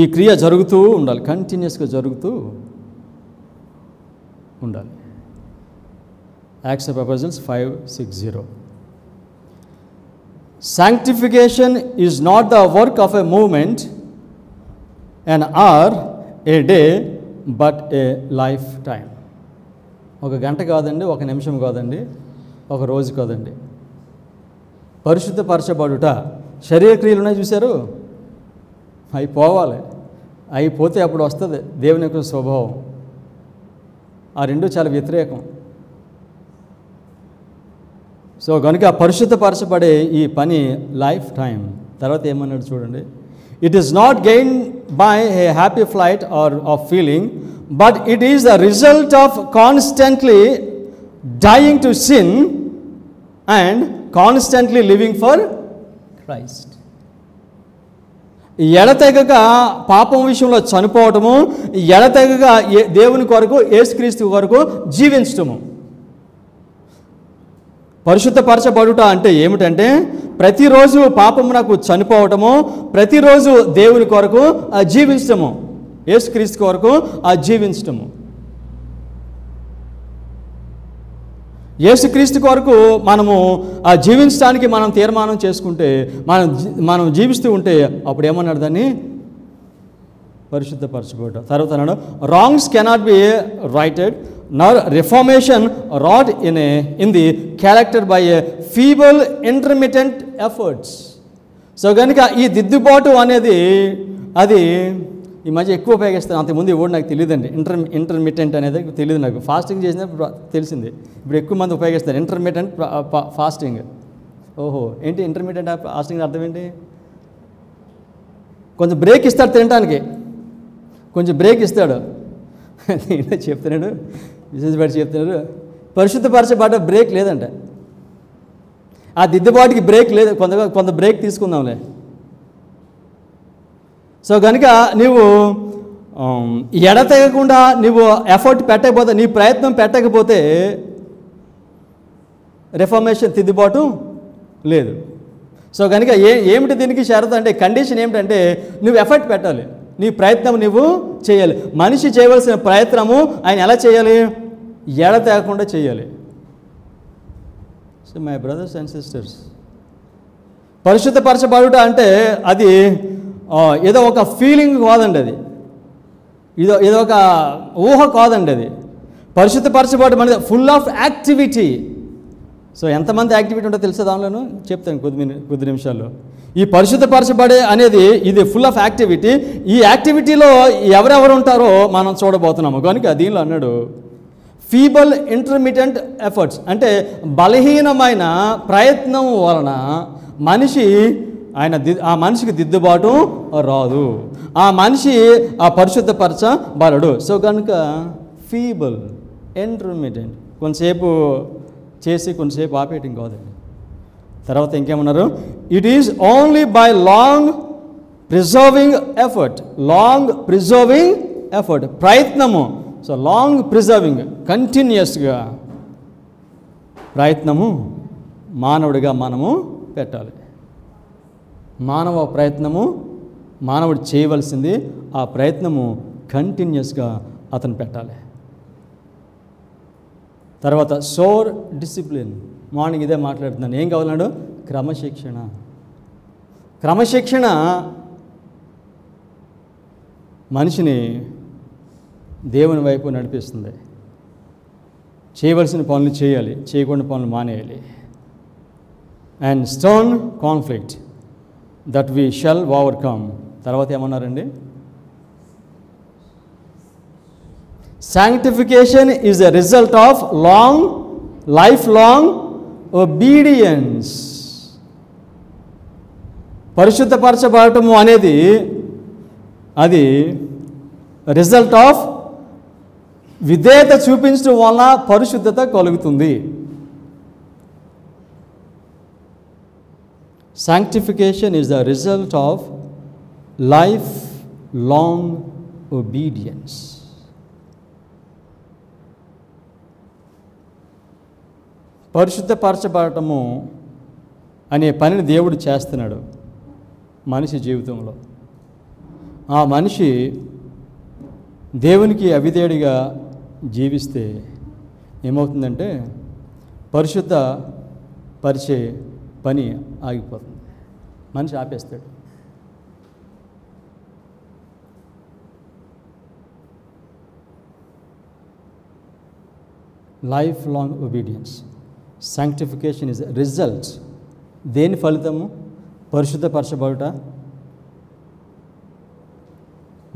ఈ క్రియ జరుగుతూ ఉండాలి, కంటిన్యూస్గా జరుగుతూ ఉండాలి. Acts of apostles 5:6. Sanctification is not the work of a moment, an hour, a day, but a lifetime. ఒక గంట కాదండి, ఒక నిమిషం కాదండి, ఒక రోజు కాదండి. పరిశుద్ధపరచబడుట, శరీర క్రియలు ఉన్నాయి చూశారు, అవి పోవాలి. అవి పోతే అప్పుడు వస్తుంది దేవుని యొక్క స్వభావం. ఆ రెండు చాలా వ్యతిరేకం. సో కనుక పరిశుద్ధపరచబడే ఈ పని లైఫ్ టైం. తర్వాత ఏమన్నాడు చూడండి, it is not gain by A happy flight are of feeling, but it is the result of constantly dyeing to sin and constantly living for Christ. ఎడతెగక పాపం విషయంలో చనిపోవటము, ఎడతెగక దేవుని కొరకు, యేసుక్రీస్తు కొరకు జీవించటము. పరిశుద్ధపరచబడుట అంటే ఏమిటంటే ప్రతిరోజు పాపమునకు చనిపోవటము, ప్రతిరోజు దేవుని కొరకు జీవించటము, యేసుక్రీస్తు కొరకు జీవించటము. యేసుక్రీస్తు కొరకు మనము జీవించడానికి మనం తీర్మానం చేసుకుంటే, మనం జీవిస్తూ ఉంటే అప్పుడు ఏమన్నాడు దాన్ని పరిశుద్ధపరచబడుట. తర్వాత అన్నాడు, wrongs cannot be rated nor reformation wrought in the character by a feeble intermittent efforts. So కనుక ఈ దిద్దుబాటు అనేది అది ఈ మధ్య ఎక్కువ ఉపయోగిస్తాను, అంతకుముందు ఈ వర్డ్ నాకు తెలియదండి. ఇంటర్మిటెంట్ అనేది తెలియదు నాకు, ఫాస్టింగ్ చేసినప్పుడు తెలిసింది. ఇప్పుడు ఎక్కువ మంది ఉపయోగిస్తారు ఇంటర్మిటెంట్ ఫాస్టింగ్. ఓహో, ఏంటి ఇంటర్మిటెంట్ ఫాస్టింగ్ అర్థం ఏంటి? కొంచెం బ్రేక్ ఇస్తాడు తినడానికి, కొంచెం బ్రేక్ ఇస్తాడు. ఏంటో చెప్తున్నాడు, విశేష బట్టి చెప్తున్నారు, పరిశుద్ధపరచబడ్డ బ్రేక్ లేదంట. ఆ దిద్దుబాటుకి బ్రేక్ లేదు, కొంత బ్రేక్ తీసుకుందాంలే. సో కనుక నువ్వు ఎడతెగకుండా నువ్వు ఎఫర్ట్ పెట్టకపోతే, నీ ప్రయత్నం పెట్టకపోతే రిఫర్మేషన్ దిద్దుబాటు లేదు. సో కనుక ఏమిటి దీనికి షరతు అంటే, కండిషన్ ఏమిటంటే నువ్వు ఎఫర్ట్ పెట్టాలి, నీ ప్రయత్నం నువ్వు చేయాలి. మనిషి చేయవలసిన ప్రయత్నము ఆయన ఎలా చేయాలి? ఎడతెగకుండా చేయాలి. So my brothers and sisters, పరిశుద్ధపరచబడుట అంటే అది ఏదో ఒక ఫీలింగ్ కాదండి, అది ఏదో ఒక ఊహ కాదండి. అది పరిశుద్ధపరచబడటం అనేది ఫుల్ ఆఫ్ యాక్టివిటీ. సో ఎంతమంది యాక్టివిటీ ఉంటుందో తెలుసా దానిలోనూ చెప్తాను కొద్ది నిమిషాల్లో. ఈ పరిశుద్ధపరచబడే అనేది ఇది ఫుల్ ఆఫ్ యాక్టివిటీ. ఈ యాక్టివిటీలో ఎవరెవరు ఉంటారో మనం చూడబోతున్నాము. కనుక దీనిలో అన్నాడు ఫీబల్ ఇంటర్మీడియట్ ఎఫర్ట్స్, అంటే బలహీనమైన ప్రయత్నం వలన ఆ మనిషికి దిద్దుబాటు రాదు, ఆ మనిషి ఆ పరిశుద్ధపరచబడడు. సో కనుక ఫీబల్ ఇంటర్మీడియట్, కొంతసేపు చేసి కొంతసేపు ఆపేయటం కాదండి. తర్వాత ఇంకేమన్నారు, it is only by long persevering effort, ప్రయత్నము. సో లాంగ్ ప్రిజర్వింగ్, కంటిన్యూస్గా ప్రయత్నము మానవుడిగా మనము పెట్టాలి. మానవ ప్రయత్నము మానవుడు చేయవలసింది, ఆ ప్రయత్నము కంటిన్యూస్గా అతను పెట్టాలి. తర్వాత సోర్ డిసిప్లిన్, మార్నింగ్ ఇదే మాట్లాడుతున్నాను. ఏం కావాలన్నాడు? క్రమశిక్షణ మనిషిని దేవుని వైపు నడిపిస్తుంది. చేయవలసిన పనులు చేయాలి, చేయకుండా పనులు మానేయాలి. And stern conflict that we shall overcome. తర్వాత ఏమన్నారండి? Sanctification is a result of lifelong obedience. పరిశుద్ధపరచబడటము అనేది అది రిజల్ట్ ఆఫ్ విధేయత చూపించడం వల్ల పరిశుద్ధత కలుగుతుంది. Sanctification is the result of lifelong obedience. పరిశుద్ధపరచబడటము అనే పనిని దేవుడు చేస్తున్నాడు మనిషి జీవితంలో. ఆ మనిషి దేవునికి అవిధేయుడిగా జీవిస్తే ఏమవుతుందంటే పరిశుద్ధ పరిచే పని ఆగిపోతుంది, మనిషి ఆపేస్తాడు. Life long obedience. Sanctification is result. దేని ఫలితము? పరిశుద్ధపరచబడుట.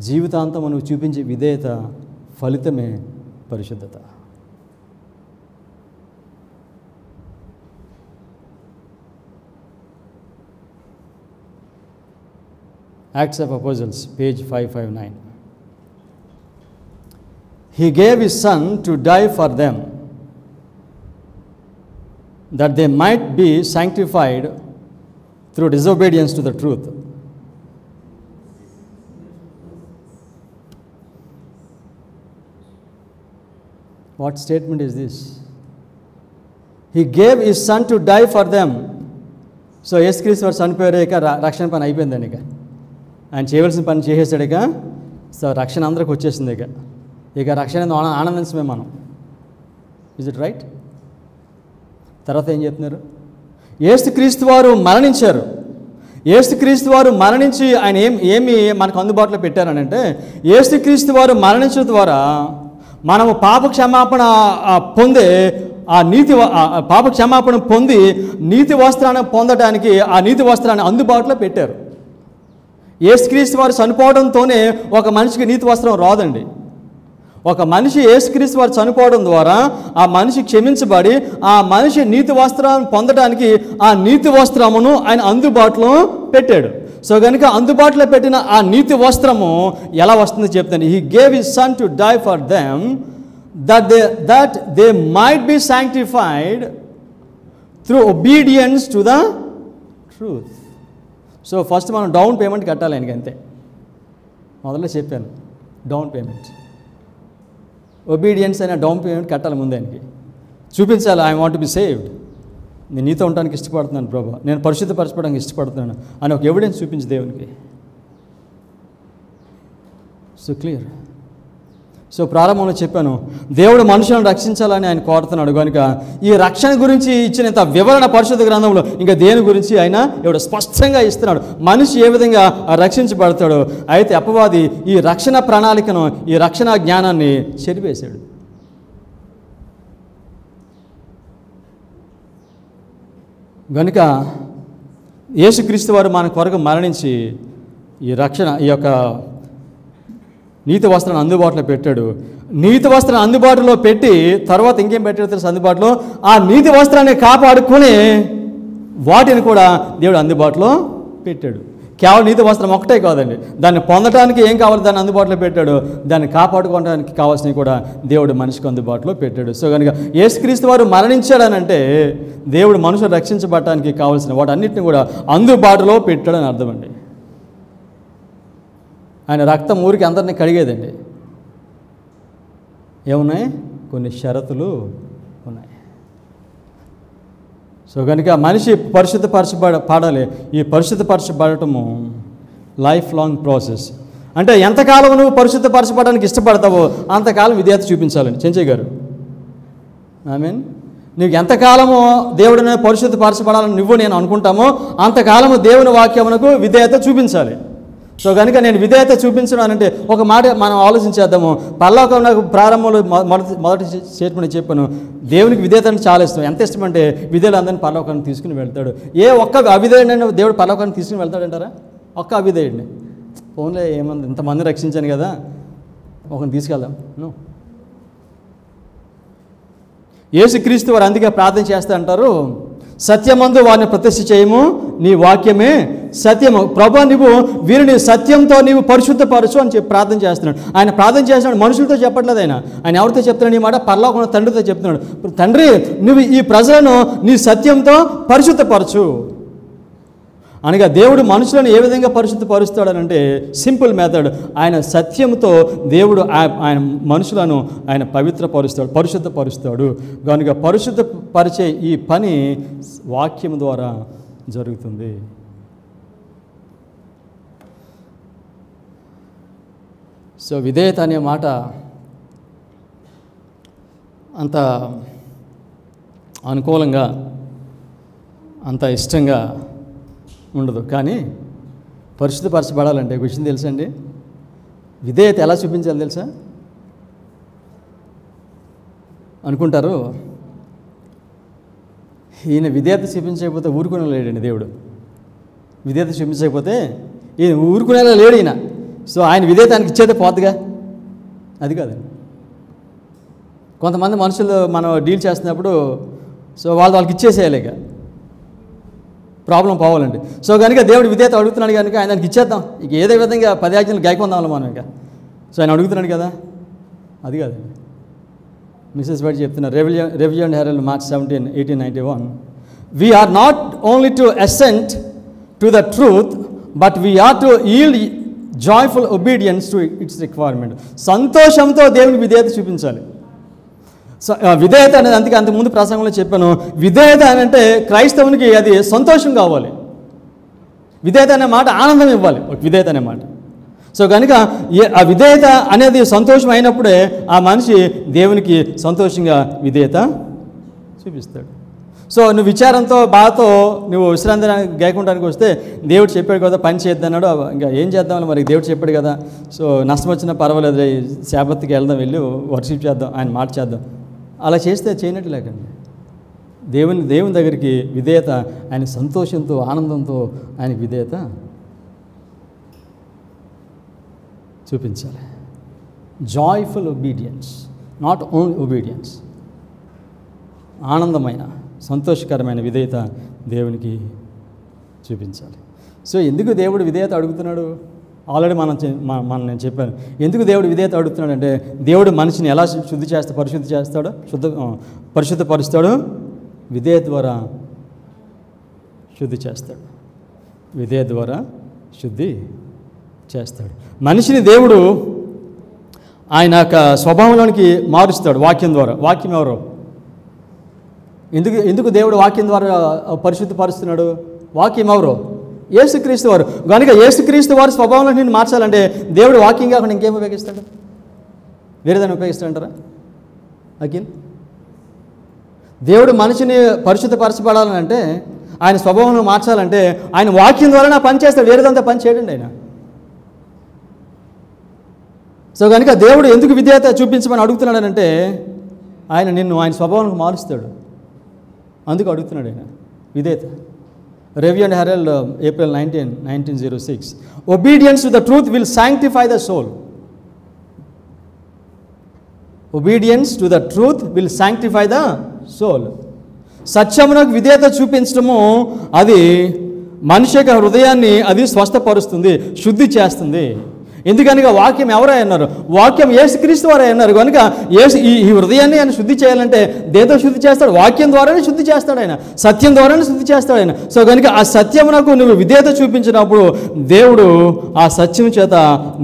జీవితాంతం నువ్వు చూపించే విధేయత ఫలితమే పరిశుద్ధత. Acts of Apostles, page 559. He gave his son to die for them, that they might be sanctified through disobedience to the truth. What statement is this? He gave his son to die for them. So యేసుక్రీస్తు వారు చనిపోయాక రక్షణ పని అయిపోయిందండి. ఇక ఆయన చేయవలసిన పని చేసేసాడు. ఇక సో రక్షణ అందరికి వచ్చేసింది. ఇక రక్షణ ఆనందించమే మనం. Is it right? తర్వాత ఏం చెప్తున్నారు? యేసుక్రీస్తు వారు మరణించారు. యేసుక్రీస్తు వారు మరణించి ఆయన ఏమి మనకు అందుబాటులో పెట్టారని అంటే, యేసుక్రీస్తు వారు మరణించడం ద్వారా మనము పాప క్షమాపణ పొందే పాప క్షమాపణ పొంది నీతి వస్త్రాన్ని పొందడానికి ఆ నీతి వస్త్రాన్ని అందుబాటులో పెట్టారు. యేసుక్రీస్తు వారు చనిపోవడంతోనే ఒక మనిషికి నీతి వస్త్రం రాదండి. ఒక మనిషి యేసుక్రీస్తు వారు చనిపోవడం ద్వారా ఆ మనిషి క్షమించబడి ఆ మనిషి నీతి వస్త్రాన్ని పొందడానికి ఆ నీతి వస్త్రమును ఆయన అందుబాటులో పెట్టాడు. సో కనుక అందుబాటులో పెట్టిన ఆ నీతి వస్త్రము ఎలా వస్తుందో చెప్తాను. He gave his son to die for them that they might be sanctified through obedience to the truth. So first మనం డౌన్ పేమెంట్ కట్టాలి ఆయనకి, అంతే. మొదట్లో చెప్పాను డౌన్ పేమెంట్. ఒబీడియన్స్ అయినా డౌన్ పేమెంట్ కట్టాలి ముందు ఆయనకి. చూపించాలి, I want to be saved, నేను నీతో ఉండడానికి ఇష్టపడుతున్నాను ప్రభా, నేను పరిశుద్ధపరచడానికి ఇష్టపడుతున్నాను అని ఒక ఎవిడెన్స్ చూపించి దేవునికి. So clear. సో ప్రారంభంలో చెప్పాను, దేవుడు మనుషులను రక్షించాలని ఆయన కోరుతున్నాడు కనుక ఈ రక్షణ గురించి ఇచ్చినంత వివరణ పరిశుద్ధ గ్రంథంలో ఇంకా దేని గురించి ఆయన ఎవడు స్పష్టంగా ఇస్తున్నాడు. మనిషి ఏ విధంగా రక్షించబడతాడు. అయితే అపవాది ఈ రక్షణ ప్రణాళికను, ఈ రక్షణ జ్ఞానాన్ని చెరిపేశాడు. కనుక యేసుక్రీస్తు వారు మన కొరకు మరణించి ఈ రక్షణ, ఈ యొక్క నీతి వస్త్రాన్ని అందుబాటులో పెట్టాడు. నీతి వస్త్రాన్ని అందుబాటులో పెట్టి తర్వాత ఇంకేం పెట్టాడో తెలుసు అందుబాటులో? ఆ నీతి వస్త్రాన్ని కాపాడుకుని వాటిని కూడా దేవుడు అందుబాటులో పెట్టాడు. కేవలం నీతి వస్త్రం ఒకటే కాదండి, దాన్ని పొందడానికి ఏం కావాలో దాన్ని అందుబాటులో పెట్టాడు. దాన్ని కాపాడుకోవడానికి కావాల్సినవి కూడా దేవుడు మనిషికి అందుబాటులో పెట్టాడు. సో కనుక యేసుక్రీస్తు వారు మరణించాడనంటే దేవుడు మనుషులు రక్షించబడటానికి కావాల్సిన వాటన్నిటిని కూడా అందుబాటులో పెట్టాడని అర్థమండి. ఆయన రక్తం ఊరికి అందరినీ కడిగేదండి. ఏమున్నాయి? కొన్ని షరతులు ఉన్నాయి. సో కనుక మనిషి పరిశుద్ధపరచబడాలి. ఈ పరిశుద్ధపరచబడటము లైఫ్ లాంగ్ ప్రాసెస్. అంటే ఎంతకాలం నువ్వు పరిశుద్ధపరచబడడానికి ఇష్టపడతావో అంతకాలం విధేయత చూపించాలండి. చెంచయ్య గారు, ఐ మీన్ నీకు ఎంతకాలము దేవుడిని పరిశుద్ధపరచబడాలని నువ్వు నేను అనుకుంటామో అంతకాలము దేవుని వాక్యమునకు విధేయత చూపించాలి. సో కనుక నేను విధేయత చూపించడం అంటే ఒక మాట మనం ఆలోచించేద్దాము. పరలోకం నాకు ప్రారంభంలో మొదటి స్టేట్మెంట్ చెప్పాను, దేవునికి విధేయత అంటే చాలా ఇష్టం. ఎంత ఇష్టం అంటే విధేయులు అందరినీ పరలోకాన్ని తీసుకుని వెళ్తాడు. ఏ ఒక్క అవిధేయుడిని దేవుడు పరలోకాన్ని తీసుకుని వెళ్తాడంటారా? ఒక్క అవిధేయుడిని ఫోన్లో ఏమంది, ఇంతమంది రక్షించాను కదా ఒకరిని తీసుకెళ్దాం. యేసుక్రీస్తు వారు అందుకే ప్రార్థన చేస్తా అంటారు, సత్యమందు వారిని ప్రతిష్ఠ చేయము, నీ వాక్యమే సత్యము. ప్రభు నువ్వు వీరిని సత్యంతో నీవు పరిశుద్ధపరచు అని చెప్పి ప్రార్థన చేస్తున్నాడు. ఆయన ప్రార్థన చేస్తున్నాడు, మనుషులతో చెప్పట్లేదు. ఆయన ఎవరితో చెప్తున్నాడు ఈ మాట? పరలోకం తండ్రితో చెప్తున్నాడు. తండ్రి, నువ్వు ఈ ప్రజలను నీ సత్యంతో పరిశుద్ధపరచు అనగా దేవుడు మనుషులను ఏ విధంగా పరిశుద్ధపరుస్తాడనంటే సింపుల్ మెథడ్. ఆయన సత్యంతో దేవుడు ఆయన మనుషులను ఆయన పవిత్రపరుస్తాడు, పరిశుద్ధపరుస్తాడు. కనుక పరిశుద్ధపరిచే ఈ పని వాక్యం ద్వారా జరుగుతుంది. సో విధేయత అనే మాట అంత అనుకూలంగా, అంత ఇష్టంగా ఉండదు. కానీ పరిశుద్ధపరచబడాలంటే విషయం తెలుసండి, విధేయత ఎలా చూపించాలి తెలుసా? అనుకుంటారు ఈయన విధేయత చూపించకపోతే ఊరుకునే లేడండి దేవుడు. విధేయత చూపించకపోతే ఈయన ఊరుకునేలా లేడు ఈయన. సో ఆయన విధేయత ఆయనకి ఇచ్చేదే పోతుందిగా, అది కాదండి. కొంతమంది మనుషులు మనం డీల్ చేస్తున్నప్పుడు సో వాళ్ళకి ఇచ్చేసేయాలి, ఇక ప్రాబ్లం పోవాలండి. సో కనుక దేవుడు విధేయత అడుగుతున్నాడు కనుక ఆయనకి ఇచ్చేద్దాం, ఇక ఏదే విధంగా 10 ఆజ్ఞలు గాయకొందాం మనం ఇక. సో ఆయన అడుగుతున్నాడు కదా, అది కాదండి. మిసెస్ బట్టి చెప్తున్నారు, Review and Herald March 17, 1891, we are not only to assent to the truth but we are to yield joyful obedience to its requirement. సంతోషంతో దేవుని విధేయత చూపించాలి. సో విధేయత అనేది అందుకే అంతకుముందు ప్రసంగంలో చెప్పాను, విధేయత అని అంటే క్రైస్తవునికి అది సంతోషం కావాలి. విధేయత అనే మాట ఆనందం ఇవ్వాలి, విధేయత అనే మాట. సో కనుక ఆ విధేయత అనేది సంతోషం అయినప్పుడే ఆ మనిషి దేవునికి సంతోషంగా విధేయత చూపిస్తాడు. సో నువ్వు విచారంతో బాధతో నువ్వు విశ్రాంతి గాయకుండానికి వస్తే దేవుడు చెప్పాడు కదా పని చేద్దన్నాడు, ఇంకా ఏం చేద్దామని మరి దేవుడు చెప్పాడు కదా. సో నష్టం వచ్చినా పర్వాలేదు, శాబత్కి వెళ్దాం, వెళ్ళి వర్షిప్ చేద్దాం, ఆయన మాట చేద్దాం, అలా చేస్తే చేయనట్టు లేకండి. దేవుని దగ్గరికి విధేయత, ఆయన సంతోషంతో ఆనందంతో ఆయన విధేయత చూపించాలి. Joyful obedience, not only obedience. ఆనందమైన సంతోషకరమైన విధేయత దేవునికి చూపించాలి. సో ఎందుకు దేవుడు విధేయత అడుగుతున్నాడు? ఆల్రెడీ నేను చెప్పాను. ఎందుకు దేవుడు విధేయత అడుగుతున్నాడు అంటే దేవుడు మనిషిని ఎలా పరిశుద్ధపరుస్తాడు? విధేయత ద్వారా శుద్ధి చేస్తాడు. విధేయత ద్వారా శుద్ధి చేస్తాడు. మనిషిని దేవుడు ఆయన యొక్క స్వభావంలోనికి మారుస్తాడు వాక్యం ద్వారా. వాక్యం ఎవరు? ఎందుకు దేవుడు వాక్యం ద్వారా పరిశుద్ధపరుస్తున్నాడు? వాక్యం ఎవరు? యేసుక్రీస్తు వారు. కనుక యేసుక్రీస్తు వారి స్వభావంలో నేను మార్చాలంటే దేవుడు వాక్యం కాకుండా ఇంకేం ఉపయోగిస్తాడు? వేరేదాన్ని ఉపయోగిస్తాడంటారా అఖిల్? దేవుడు మనిషిని పరిశుద్ధపరచబడాలని అంటే, ఆయన స్వభావం మార్చాలంటే ఆయన వాక్యం ద్వారా పని చేస్తాడు, వేరేదంతా పని చేయడండి ఆయన. సో కనుక దేవుడు ఎందుకు విధేయత చూపించమని అడుగుతున్నాడనంటే, ఆయన నిన్ను ఆయన స్వభావానికి మారుస్తాడు, అందుకు అడుగుతున్నాడు ఆయన విధేయత. Review and Herald April 19, 1906. Obedience to the truth will sanctify the soul. Obedience to the truth will sanctify the soul. సత్యమునకు విధేయత చూపించడము అది మనిషి యొక్క హృదయాన్ని అది స్వస్థపరుస్తుంది, శుద్ధి చేస్తుంది. ఎందుకనగా వాక్యం ఎవరై అన్నారు? వాక్యం యేసుక్రీస్తు వారే అన్నారు. కనుక ఈ హృదయాన్ని ఆయన శుద్ధి చేయాలంటే దేంతో శుద్ధి చేస్తాడు? వాక్యం ద్వారానే శుద్ధి చేస్తాడు ఆయన, సత్యం ద్వారానే శుద్ధి చేస్తాడు ఆయన. సో కనుక ఆ సత్యమునకు నువ్వు విధేయత చూపించినప్పుడు దేవుడు ఆ సత్యం చేత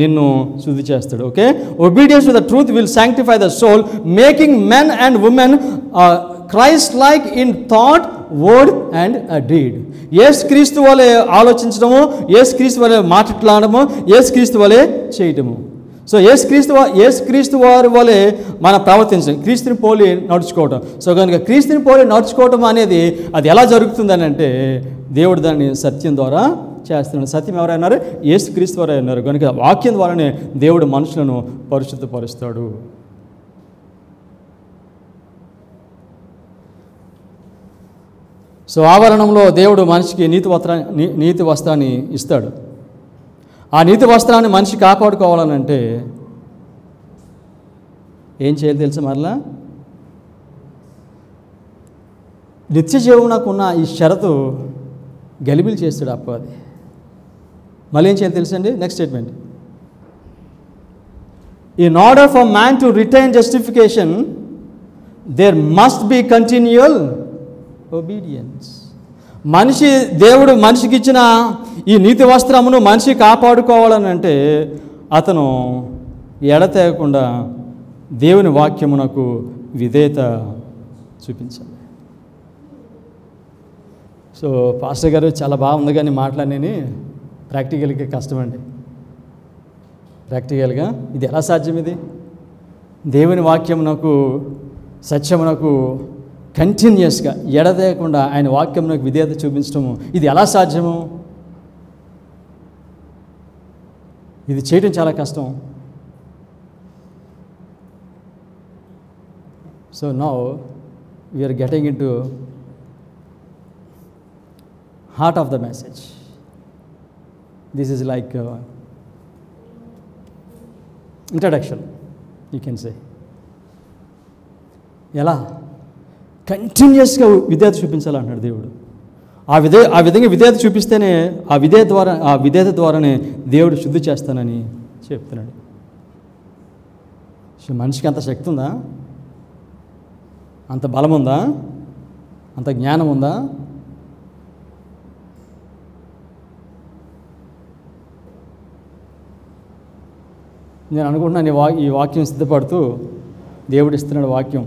నిన్ను శుద్ధి చేస్తాడు. Okay, obedience to the truth will sanctify the soul, making men and women Christ like in thought, word and deed. యేసుక్రీస్తు వలె ఆలోచించడము, యేసుక్రీస్తు వలె మాట్లాడము, యేసుక్రీస్తు వలె చేయటము. సో యేసుక్రీస్తు వారి వలె మనం ప్రవర్తించడం, క్రీస్తుని పోలి నడుచుకోవటం. సో కనుక క్రీస్తుని పోలి నడుచుకోవటం అనేది అది ఎలా జరుగుతుందని అంటే దేవుడు దాన్ని సత్యం ద్వారా చేస్తున్నాడు. సత్యం ఎవరైనారు? యేసుక్రీస్తు వారు అన్నారు. కనుక వాక్యం ద్వారానే దేవుడు మనుషులను పరిశుద్ధపరుస్తాడు. సో ఆవరణంలో దేవుడు మనిషికి నీతి వస్త్రాన్ని ఇస్తాడు. ఆ నీతి వస్త్రాన్ని మనిషి కాపాడుకోవాలనంటే ఏం చేయాలి తెలుసా? మరలా నిత్య జీవనకున్న ఈ షరతు గలిబిలి చేస్తాడు అపవాది. మళ్ళీ ఏం చేయాలి తెలుసండి? Next statement, in order for man to retain justification there must be continual obedience. దేవుడు మనిషికి ఇచ్చిన ఈ నీతి వస్త్రమును మనిషి కాపాడుకోవాలని అంటే అతను ఎడతెగకుండా దేవుని వాక్యమునకు విధేయత చూపించాలి. సో పాస్టర్ గారు చాలా బాగుంది కానీ మాట్లాడినని ప్రాక్టికల్గా కష్టమండి. ప్రాక్టికల్గా ఇది ఎలా సాధ్యం? ఇది దేవుని వాక్యమునకు సత్యమునకు కంటిన్యూస్గా ఎడతెగకుండా ఆయన వాక్యమునకు విధేయత చూపించడము ఇది ఎలా సాధ్యము? ఇది చేయడం చాలా కష్టం. So now we are getting into heart of the message. This is like introduction you can say. ఎలా కంటిన్యూస్గా విధేయత చూపించాలంటున్నాడు దేవుడు. ఆ విధంగా విధేయత చూపిస్తేనే ఆ విధేయత ద్వారానే దేవుడు శుద్ధి చేస్తానని చెప్తున్నాడు. సో మనిషికి అంత శక్తి ఉందా? అంత బలం ఉందా? అంత జ్ఞానం ఉందా? నేను అనుకుంటున్నాను ఈ వాక్యం సిద్ధపడుతూ దేవుడు ఇస్తున్నాడు వాక్యం.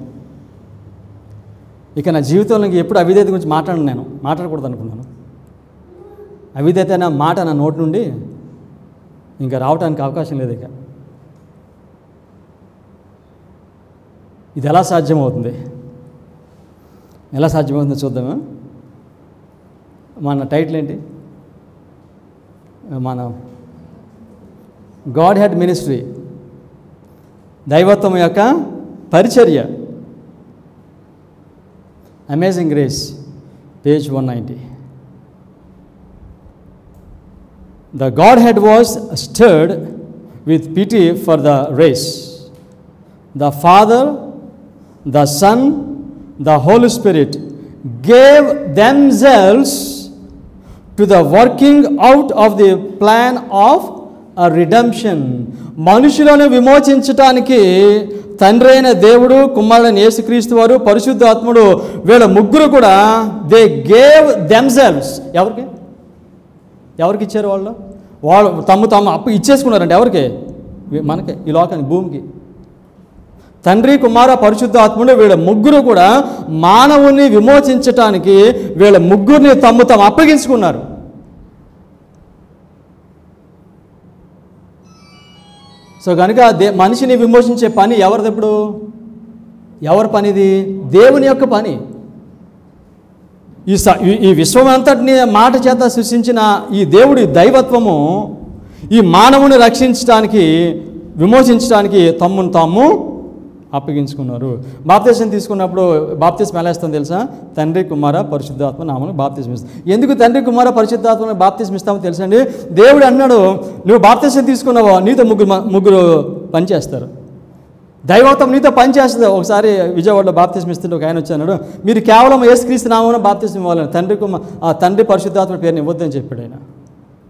ఇక నా జీవితంలో ఎప్పుడు అవిధేయత గురించి నేను మాట్లాడకూడదు అనుకున్నాను. అవిధేయత అనే మాట నా నోటి నుండి ఇంకా రావడానికి అవకాశం లేదు. ఇక ఇది ఎలా సాధ్యమవుతుంది? ఎలా సాధ్యమవుతుందో చూద్దామా? మన టైటిల్ ఏంటి? మన గాడ్ హెడ్ మినిస్ట్రీ, దైవత్వం యొక్క పరిచర్య. Amazing grace, page 190. The Godhead was stirred with pity for the race. The Father, the Son, the Holy Spirit gave themselves to the working out of the plan of a redemption. మనుషులను విమోచించటానికి తండ్రి అయిన దేవుడు, కుమారుడైన యేసుక్రీస్తు వారు, పరిశుద్ధాత్ముడు, వీళ్ళ ముగ్గురు కూడా దే గేవ్ దెమ్సెల్వ్స్. ఎవరికి ఇచ్చారు? వాళ్ళు తమ్ము అప్పు ఇచ్చేసుకున్నారంటే ఎవరికి? మనకే, ఈ లోకానికి, భూమికి. తండ్రి, కుమార, పరిశుద్ధాత్ముడు వీళ్ళ ముగ్గురు కూడా మానవుని విమోచించటానికి వీళ్ళ ముగ్గురిని తాము అప్పగించుకున్నారు. సో కనుక మనిషిని విమోచించే పని ఎవరిది? ఇప్పుడు ఎవరి పనిది? దేవుని యొక్క పని. ఈ విశ్వమంతటిని మాట చేత సృష్టించిన ఈ దేవుడి దైవత్వము ఈ మానవుని రక్షించడానికి, విమోచించడానికి తమ్మును తాము అప్పగించుకున్నారు. బాప్తిసం తీసుకున్నప్పుడు బాప్తిసం ఎలా ఇస్తాం తెలుసా? తండ్రి, కుమార, పరిశుద్ధాత్మ నామమున బాప్తిసం ఇస్తాం. ఎందుకు తండ్రి, కుమార, పరిశుద్ధాత్మను బాప్తిసం ఇస్తామో తెలుసా అండి? దేవుడు అన్నాడు, నువ్వు బాప్తిసం తీసుకున్నావో నీతో ముగ్గురు పనిచేస్తారు. దైవత్వం నీతో పనిచేస్తుంది. ఒకసారి విజయవాడలో బాప్తిసం ఇస్తుంటే ఒక ఆయన వచ్చాడు, మీరు కేవలం యేసుక్రీస్తు నామమున బాప్తిసం ఇవ్వాలని, తండ్రి పరిశుద్ధాత్మ పేరుని ఇవ్వద్దని చెప్పాడు ఆయన.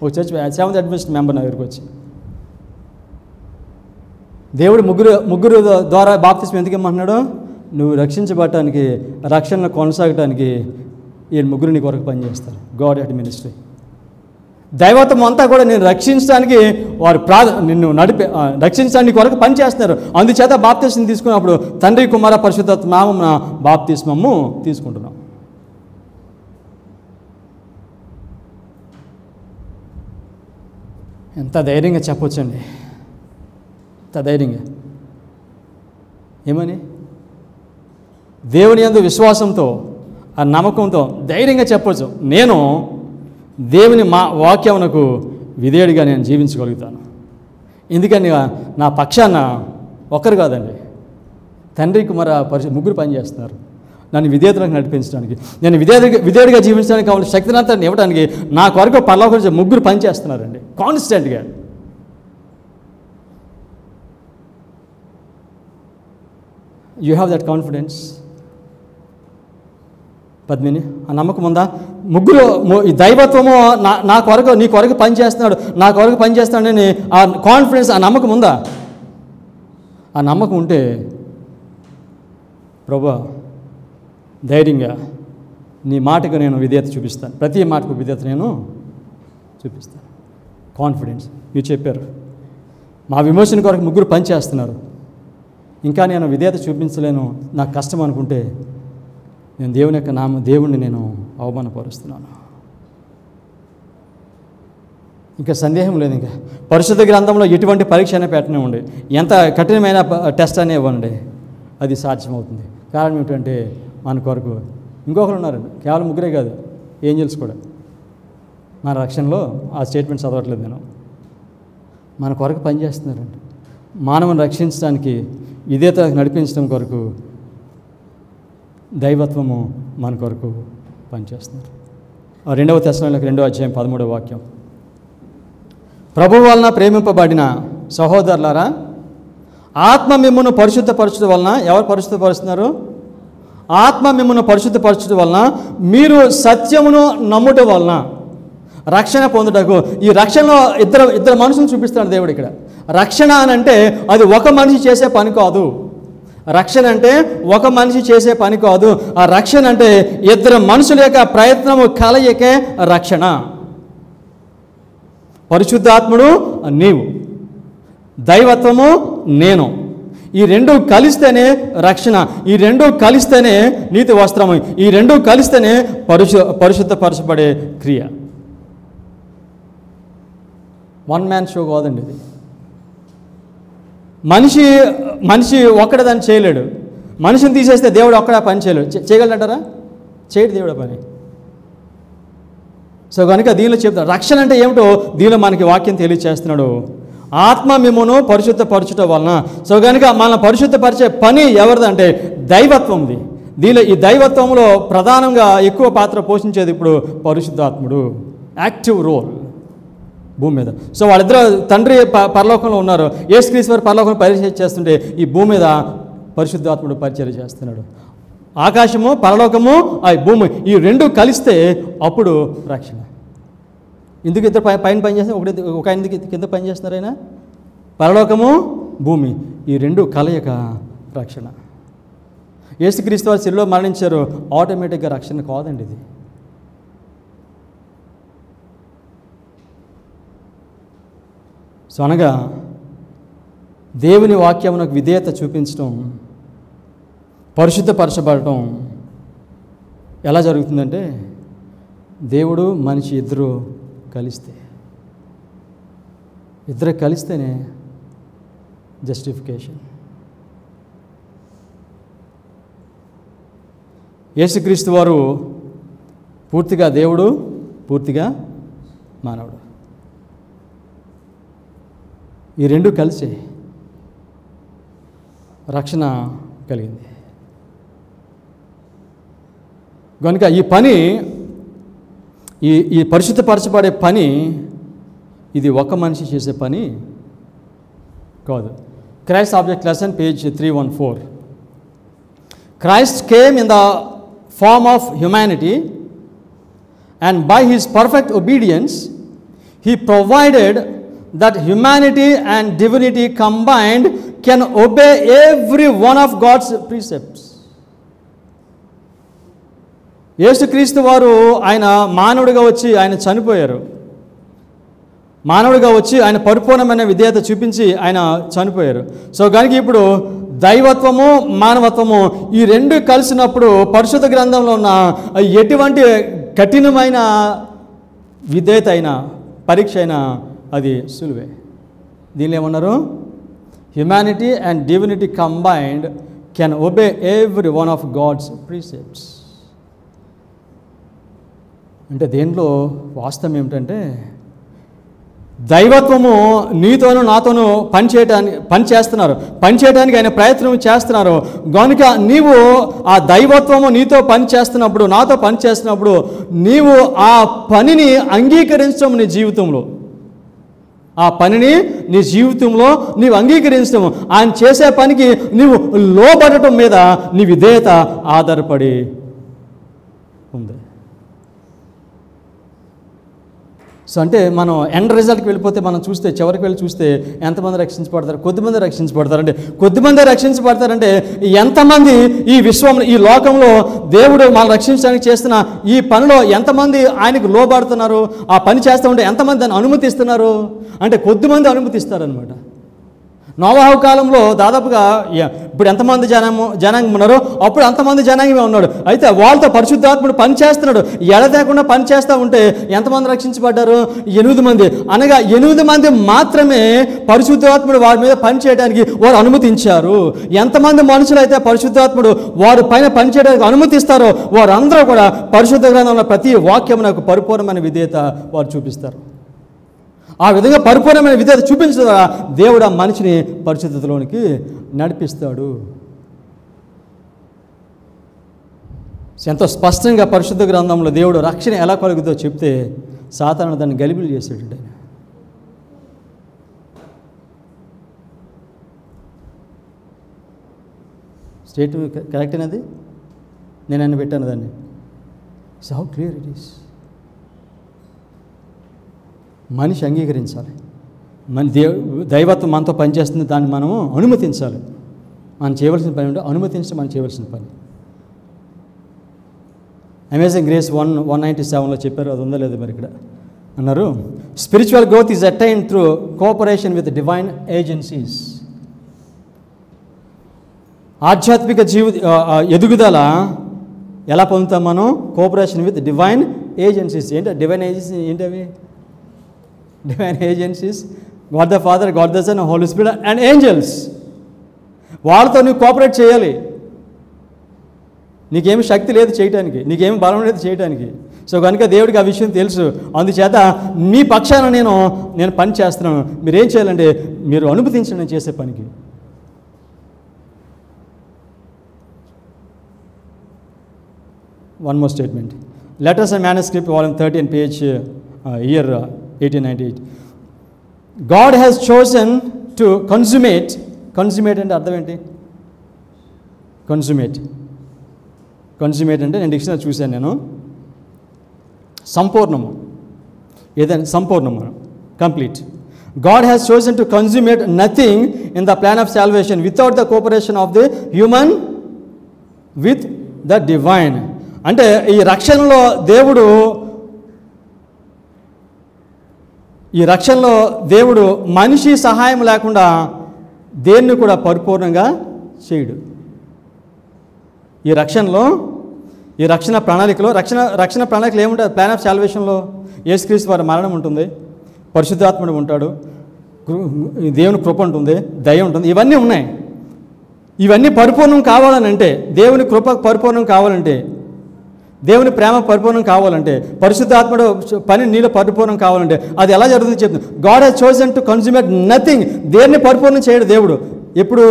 ఒక చర్చ్ సెవెంత్ అడ్మినిస్ట్రేషన్ మెంబర్ నా దగ్గరికి వచ్చి, దేవుడు ముగ్గురు ద్వారా బాప్తిసం ఎందుకు ఇమ్మంటున్నాడు? నువ్వు రక్షించబడటానికి, రక్షణను కొనసాగటానికి ఈ ముగ్గురు నీ కొరకు పనిచేస్తారు. God head ministry. దైవత్వం అంతా కూడా నేను రక్షించడానికి వారు నిన్ను రక్షించడానికి కొరకు పనిచేస్తున్నారు. అందుచేత బాప్తిసం తీసుకున్నప్పుడు తండ్రి, కుమార, పరిశుద్ధాత్మ నామమున బాప్తిస్మము తీసుకుంటున్నాం. ఎంత ధైర్యంగా చెప్పొచ్చండి, ఎంత ధైర్యంగా. ఏమని? దేవుని యందు విశ్వాసంతో, ఆ నమ్మకంతో ధైర్యంగా చెప్పొచ్చు, నేను దేవుని వాక్యమునకు విధేయుడిగా నేను జీవించగలుగుతాను. ఎందుకని నా పక్షాన ఒక్కరు కాదండి, తండ్రి, కుమార, ముగ్గురు పనిచేస్తున్నారు నన్ను విధేయతలకు నడిపించడానికి. నేను విధేయుడిగా జీవించడానికి కావాల్సిన శక్తినంతా ఇవ్వడానికి నా కొరకు పరలోకం నుంచి ముగ్గురు పనిచేస్తున్నారండి కాన్స్టెంట్గా. You have that confidence Padmini? ఆ నమ్మకం ఉందా? ముగ్గురు ఈ దైవత్వము నా కొరకు, నీ కొరకు పనిచేస్తున్నాడు, నా కొరకు పనిచేస్తున్నాడని ఆ కాన్ఫిడెన్స్, ఆ నమ్మకం ఉందా? ఆ నమ్మకం ఉంటే ప్రభువా ధైర్యంగా నీ మాటకు నేను విధేయత చూపిస్తాను, ప్రతి మాటకు విధేయత నేను చూపిస్తాను. కాన్ఫిడెన్స్. మీరు చెప్పారు మా విమోచన కొరకు ముగ్గురు పనిచేస్తున్నారు, ఇంకా నేను విధేయత చూపించలేను, నాకు కష్టం అనుకుంటే నేను దేవుని యొక్క దేవుణ్ణి నేను అవమానపరుస్తున్నాను. ఇంకా సందేహం లేదు. ఇంకా పరిశుద్ధ గ్రంథంలో ఎటువంటి పరీక్ష అయినా పెట్టనివ్వండి, ఎంత కఠినమైన టెస్ట్ అనే ఇవ్వండి, అది సాధ్యమవుతుంది. కారణం ఏమిటంటే మన కొరకు ఇంకొకరు ఉన్నారండి, కేవలం ముగ్గురే కాదు, ఏంజల్స్ కూడా. మన రక్షణలో ఆ స్టేట్మెంట్ చదవట్లేదు నేను. మన కొరకు పనిచేస్తున్నారండి, మానవుని రక్షించడానికి, విధేయత నడిపించడం కొరకు దైవత్వము మన కొరకు పనిచేస్తున్నారు. 2వ తెస్సలోనికైయులకు 2వ అధ్యాయం 13వ వాక్యం. ప్రభువు వలన ప్రేమింపబడిన సహోదరులారా, ఆత్మ మిమ్మును పరిశుద్ధపరచడం వలన, ఎవరు పరిశుద్ధపరుస్తున్నారు? ఆత్మ మిమ్మును పరిశుద్ధపరచడం వలన మీరు సత్యమును నమ్ముట వలన రక్షణ పొందుటకు. ఈ రక్షణలో ఇద్దరు మనుషులు చూపిస్తాడు దేవుడు ఇక్కడ. రక్షణ అని అంటే అది ఒక మనిషి చేసే పని కాదు. రక్షణ అంటే ఒక మనిషి చేసే పని కాదు. ఆ రక్షణ అంటే ఇద్దరు మనుషుల యొక్క ప్రయత్నము కలయికే రక్షణ. పరిశుద్ధాత్ముడు నీవు, దైవత్వము నేను, ఈ రెండు కలిస్తేనే రక్షణ, ఈ రెండు కలిస్తేనే నీతి వస్త్రము, ఈ రెండు కలిస్తేనే పరిశుద్ధపరచబడే క్రియ. వన్ మ్యాన్ షో కాదండి ఇది. మనిషి ఒక్కడే దాన్ని చేయలేడు. మనిషిని తీసేస్తే దేవుడు ఒక్కడే పని చేయలేడు. చేయగలడంటారా? చేయడు దేవుడు పని. సో కనుక దీనిలో చెప్తాడు రక్షణ అంటే ఏమిటో దీనిలో మనకి వాక్యం తెలియచేస్తున్నాడు. ఆత్మ మిమ్మును పరిశుద్ధపరచుట వలన. సో కనుక మన పరిశుద్ధపరిచే పని ఎవరిదంటే దైవత్వంది. దీనిలో ఈ దైవత్వంలో ప్రధానంగా ఎక్కువ పాత్ర పోషించేది ఇప్పుడు పరిశుద్ధాత్ముడు, యాక్టివ్ రోల్ భూమి మీద. సో వాళ్ళిద్దరు తండ్రి పరలోకంలో ఉన్నారు, యేసుక్రీస్తు వారు పరలోకంలో పరిచయం చేస్తుంటే ఈ భూమి మీద పరిశుద్ధాత్ముడు పరిచర్య చేస్తున్నాడు. ఆకాశము, పరలోకము, ఆ భూమి, ఈ రెండు కలిస్తే అప్పుడు రక్షణ. ఎందుకు ఇద్దరు పైన పని చేస్తున్నారు, ఒక ఆయన కింద పని చేస్తున్నారు ఆయన? పరలోకము, భూమి, ఈ రెండు కలయిక రక్షణ. యేసుక్రీస్తు వారు శిలువలో మరణించారు, ఆటోమేటిక్గా రక్షణ కాదండి ఇది. సో అనగా దేవుని వాక్యమునకు విధేయత చూపించడం, పరిశుద్ధపరచబడటం ఎలా జరుగుతుందంటే దేవుడు మనిషి ఇద్దరు కలిస్తేనే జస్టిఫికేషన్. యేసుక్రీస్తు వారు పూర్తిగా దేవుడు, పూర్తిగా మానవుడు. ఈ రెండు కలిసి రక్షణ కలిగింది. కనుక ఈ పని, ఈ పరిశుద్ధపరచబడే పని, ఇది ఒక మనిషి చేసే పని కాదు. Christ object lesson page 314. Christ came in the form of humanity, and by his perfect obedience he provided that humanity and divinity combined can obey every one of God's precepts. యేసుక్రీస్తు వారు ఆయన మానవుడిగా వచ్చి ఆయన చనిపోయారు. మానవుడిగా వచ్చి ఆయన పరిపూర్ణమైన విధేయత చూపించి ఆయన చనిపోయారు. సో కనుక ఇప్పుడు దైవత్వము, మానవత్వము ఈ రెండు కలిసినప్పుడు పరిశుద్ధ గ్రంథంలో ఉన్న ఎటువంటి కఠినమైన విధేయత అయినా, పరీక్ష అయినా అది సులువే. దీనిలో ఏమన్నారు? Humanity and divinity combined can obey every one of God's precepts. అంటే దేంట్లో వాస్తవం ఏమిటంటే, దైవత్వము నీతోనూ నాతోనూ పనిచేయడానికి ఆయన ప్రయత్నం చేస్తున్నారు. కనుక నీవు ఆ దైవత్వము నీతో పనిచేస్తున్నప్పుడు, నాతో పనిచేస్తున్నప్పుడు నీవు ఆ పనిని అంగీకరించడం, నీ జీవితంలో ఆ పనిని నీ జీవితంలో నీవు అంగీకరించడం, ఆయన చేసే పనికి నీవు లోబడటం మీద నీ విధేయత ఆధారపడి ఉంది. సో అంటే మనం ఎండ్ రిజల్ట్కి వెళ్ళిపోతే, మనం చూస్తే చివరికి వెళ్ళి చూస్తే ఎంతమంది రక్షించబడతారు? కొద్దిమంది రక్షించబడతారంటే, కొద్దిమంది రక్షించబడతారంటే ఎంతమంది ఈ విశ్వంలో, ఈ లోకంలో దేవుడు మనం రక్షించడానికి చేస్తున్న ఈ పనిలో ఎంతమంది ఆయనకు లోబడుతున్నారు? ఆ పని చేస్తూ ఉంటే ఎంతమంది దాన్ని అనుమతిస్తున్నారు? అంటే కొద్దిమంది అనుమతిస్తారనమాట. నోవాహు కాలంలో దాదాపుగా ఇప్పుడు ఎంతమంది జనాంగం ఉన్నారో అప్పుడు అంతమంది జనాంగమే ఉన్నాడు. అయితే వాళ్ళతో పరిశుద్ధాత్ముడు పనిచేస్తున్నాడు. ఎడతేకుండా పనిచేస్తూ ఉంటే ఎంతమంది రక్షించబడ్డారు? 8 మంది. అనగా 8 మంది మాత్రమే పరిశుద్ధాత్ముడు వారి మీద పనిచేయడానికి వారు అనుమతించారు. ఎంతమంది మనుషులు అయితే పరిశుద్ధాత్ముడు వారి పైన పనిచేయడానికి అనుమతిస్తారో వారందరూ కూడా పరిశుద్ధ గ్రంథంలో ప్రతి వాక్యం నాకు పరిపూర్ణమైన విధేయత వారు చూపిస్తారు. ఆ విధంగా పరిపూర్ణమైన విధేయత చూపించడం ద్వారా దేవుడు ఆ మనిషిని పరిశుద్ధతలోనికి నడిపిస్తాడు. ఎంతో స్పష్టంగా పరిశుద్ధ గ్రంథంలో దేవుడు రక్షణ ఎలా కలుగుతుందో చెప్తే సాతాను దాన్ని గలిబిలి చేసాడు. ఆయన స్టేట్ కరెక్ట్ అనేది నేను అన్ని పెట్టాను దాన్ని. So how clear it is. మనిషి అంగీకరించాలి. మన దైవత్వం మనతో పనిచేస్తుంది, దాన్ని మనము అనుమతించాలి. మనం చేయవలసిన పని ఉంటే అనుమతించడం మనం చేయవలసిన పని. అమేజింగ్ గ్రేస్ 197లో చెప్పారు, అది ఉందో లేదు మరి ఇక్కడ అన్నారు. Spiritual growth is attained through cooperation with divine agencies. ఆధ్యాత్మిక ఎదుగుదల ఎలా పొందుతాం మనం? Cooperation with divine agencies. ఏంటి డివైన్ ఏజెన్సీ? ఏంటి అవి? Divine agencies, God the Father, God the Son, Holy Spirit and angels. వాళ్ళతో నువ్వు కోఆపరేట్ చేయాలి. నీకేమి శక్తి లేదు చేయటానికి, నీకేమి బలం లేదు చేయటానికి. సో కనుక దేవుడికి ఆ విషయం తెలుసు. అందుచేత మీ పక్షాన నేను పని చేస్తున్నాను. మీరేం చేయాలంటే మీరు అనుమతించండి నేను చేసే పనికి. One more statement. Letters and manuscript volume 13 page year 1898. God has chosen to consummate అంటే అర్థం ఏంటి? కన్సుమేట్ అంటే నేను డిక్షనరీ చూశాను, నేను సంపూర్ణము, ఏదైనా సంపూర్ణము, complete. God has chosen to consummate nothing in the plan of salvation without the cooperation of the human with the divine. అంటే ఈ రక్షణలో దేవుడు మనిషి సహాయం లేకుండా దేన్ని కూడా పరిపూర్ణంగా చేయడు. ఈ రక్షణ ప్రణాళికలో రక్షణ ప్రణాళికలు ఏముంటుంది? ప్లాన్ ఆఫ్ సాల్వేషన్లో యేసుక్రీస్తు వారి మరణం ఉంటుంది, పరిశుద్ధాత్ముడు ఉంటాడు, దేవుని కృప ఉంటుంది, దయ ఉంటుంది, ఇవన్నీ ఉన్నాయి. ఇవన్నీ పరిపూర్ణం కావాలనంటే, దేవుని కృప పరిపూర్ణం కావాలంటే, దేవుని ప్రేమ పరిపూర్ణం కావాలంటే, పరిశుద్ధాత్ముడు పని నీలో పరిపూర్ణం కావాలంటే అది ఎలా జరుగుతుందో చెప్తుంది. God has chosen to consummate nothing. దేన్ని పరిపూర్ణం చేయడు దేవుడు. ఇప్పుడు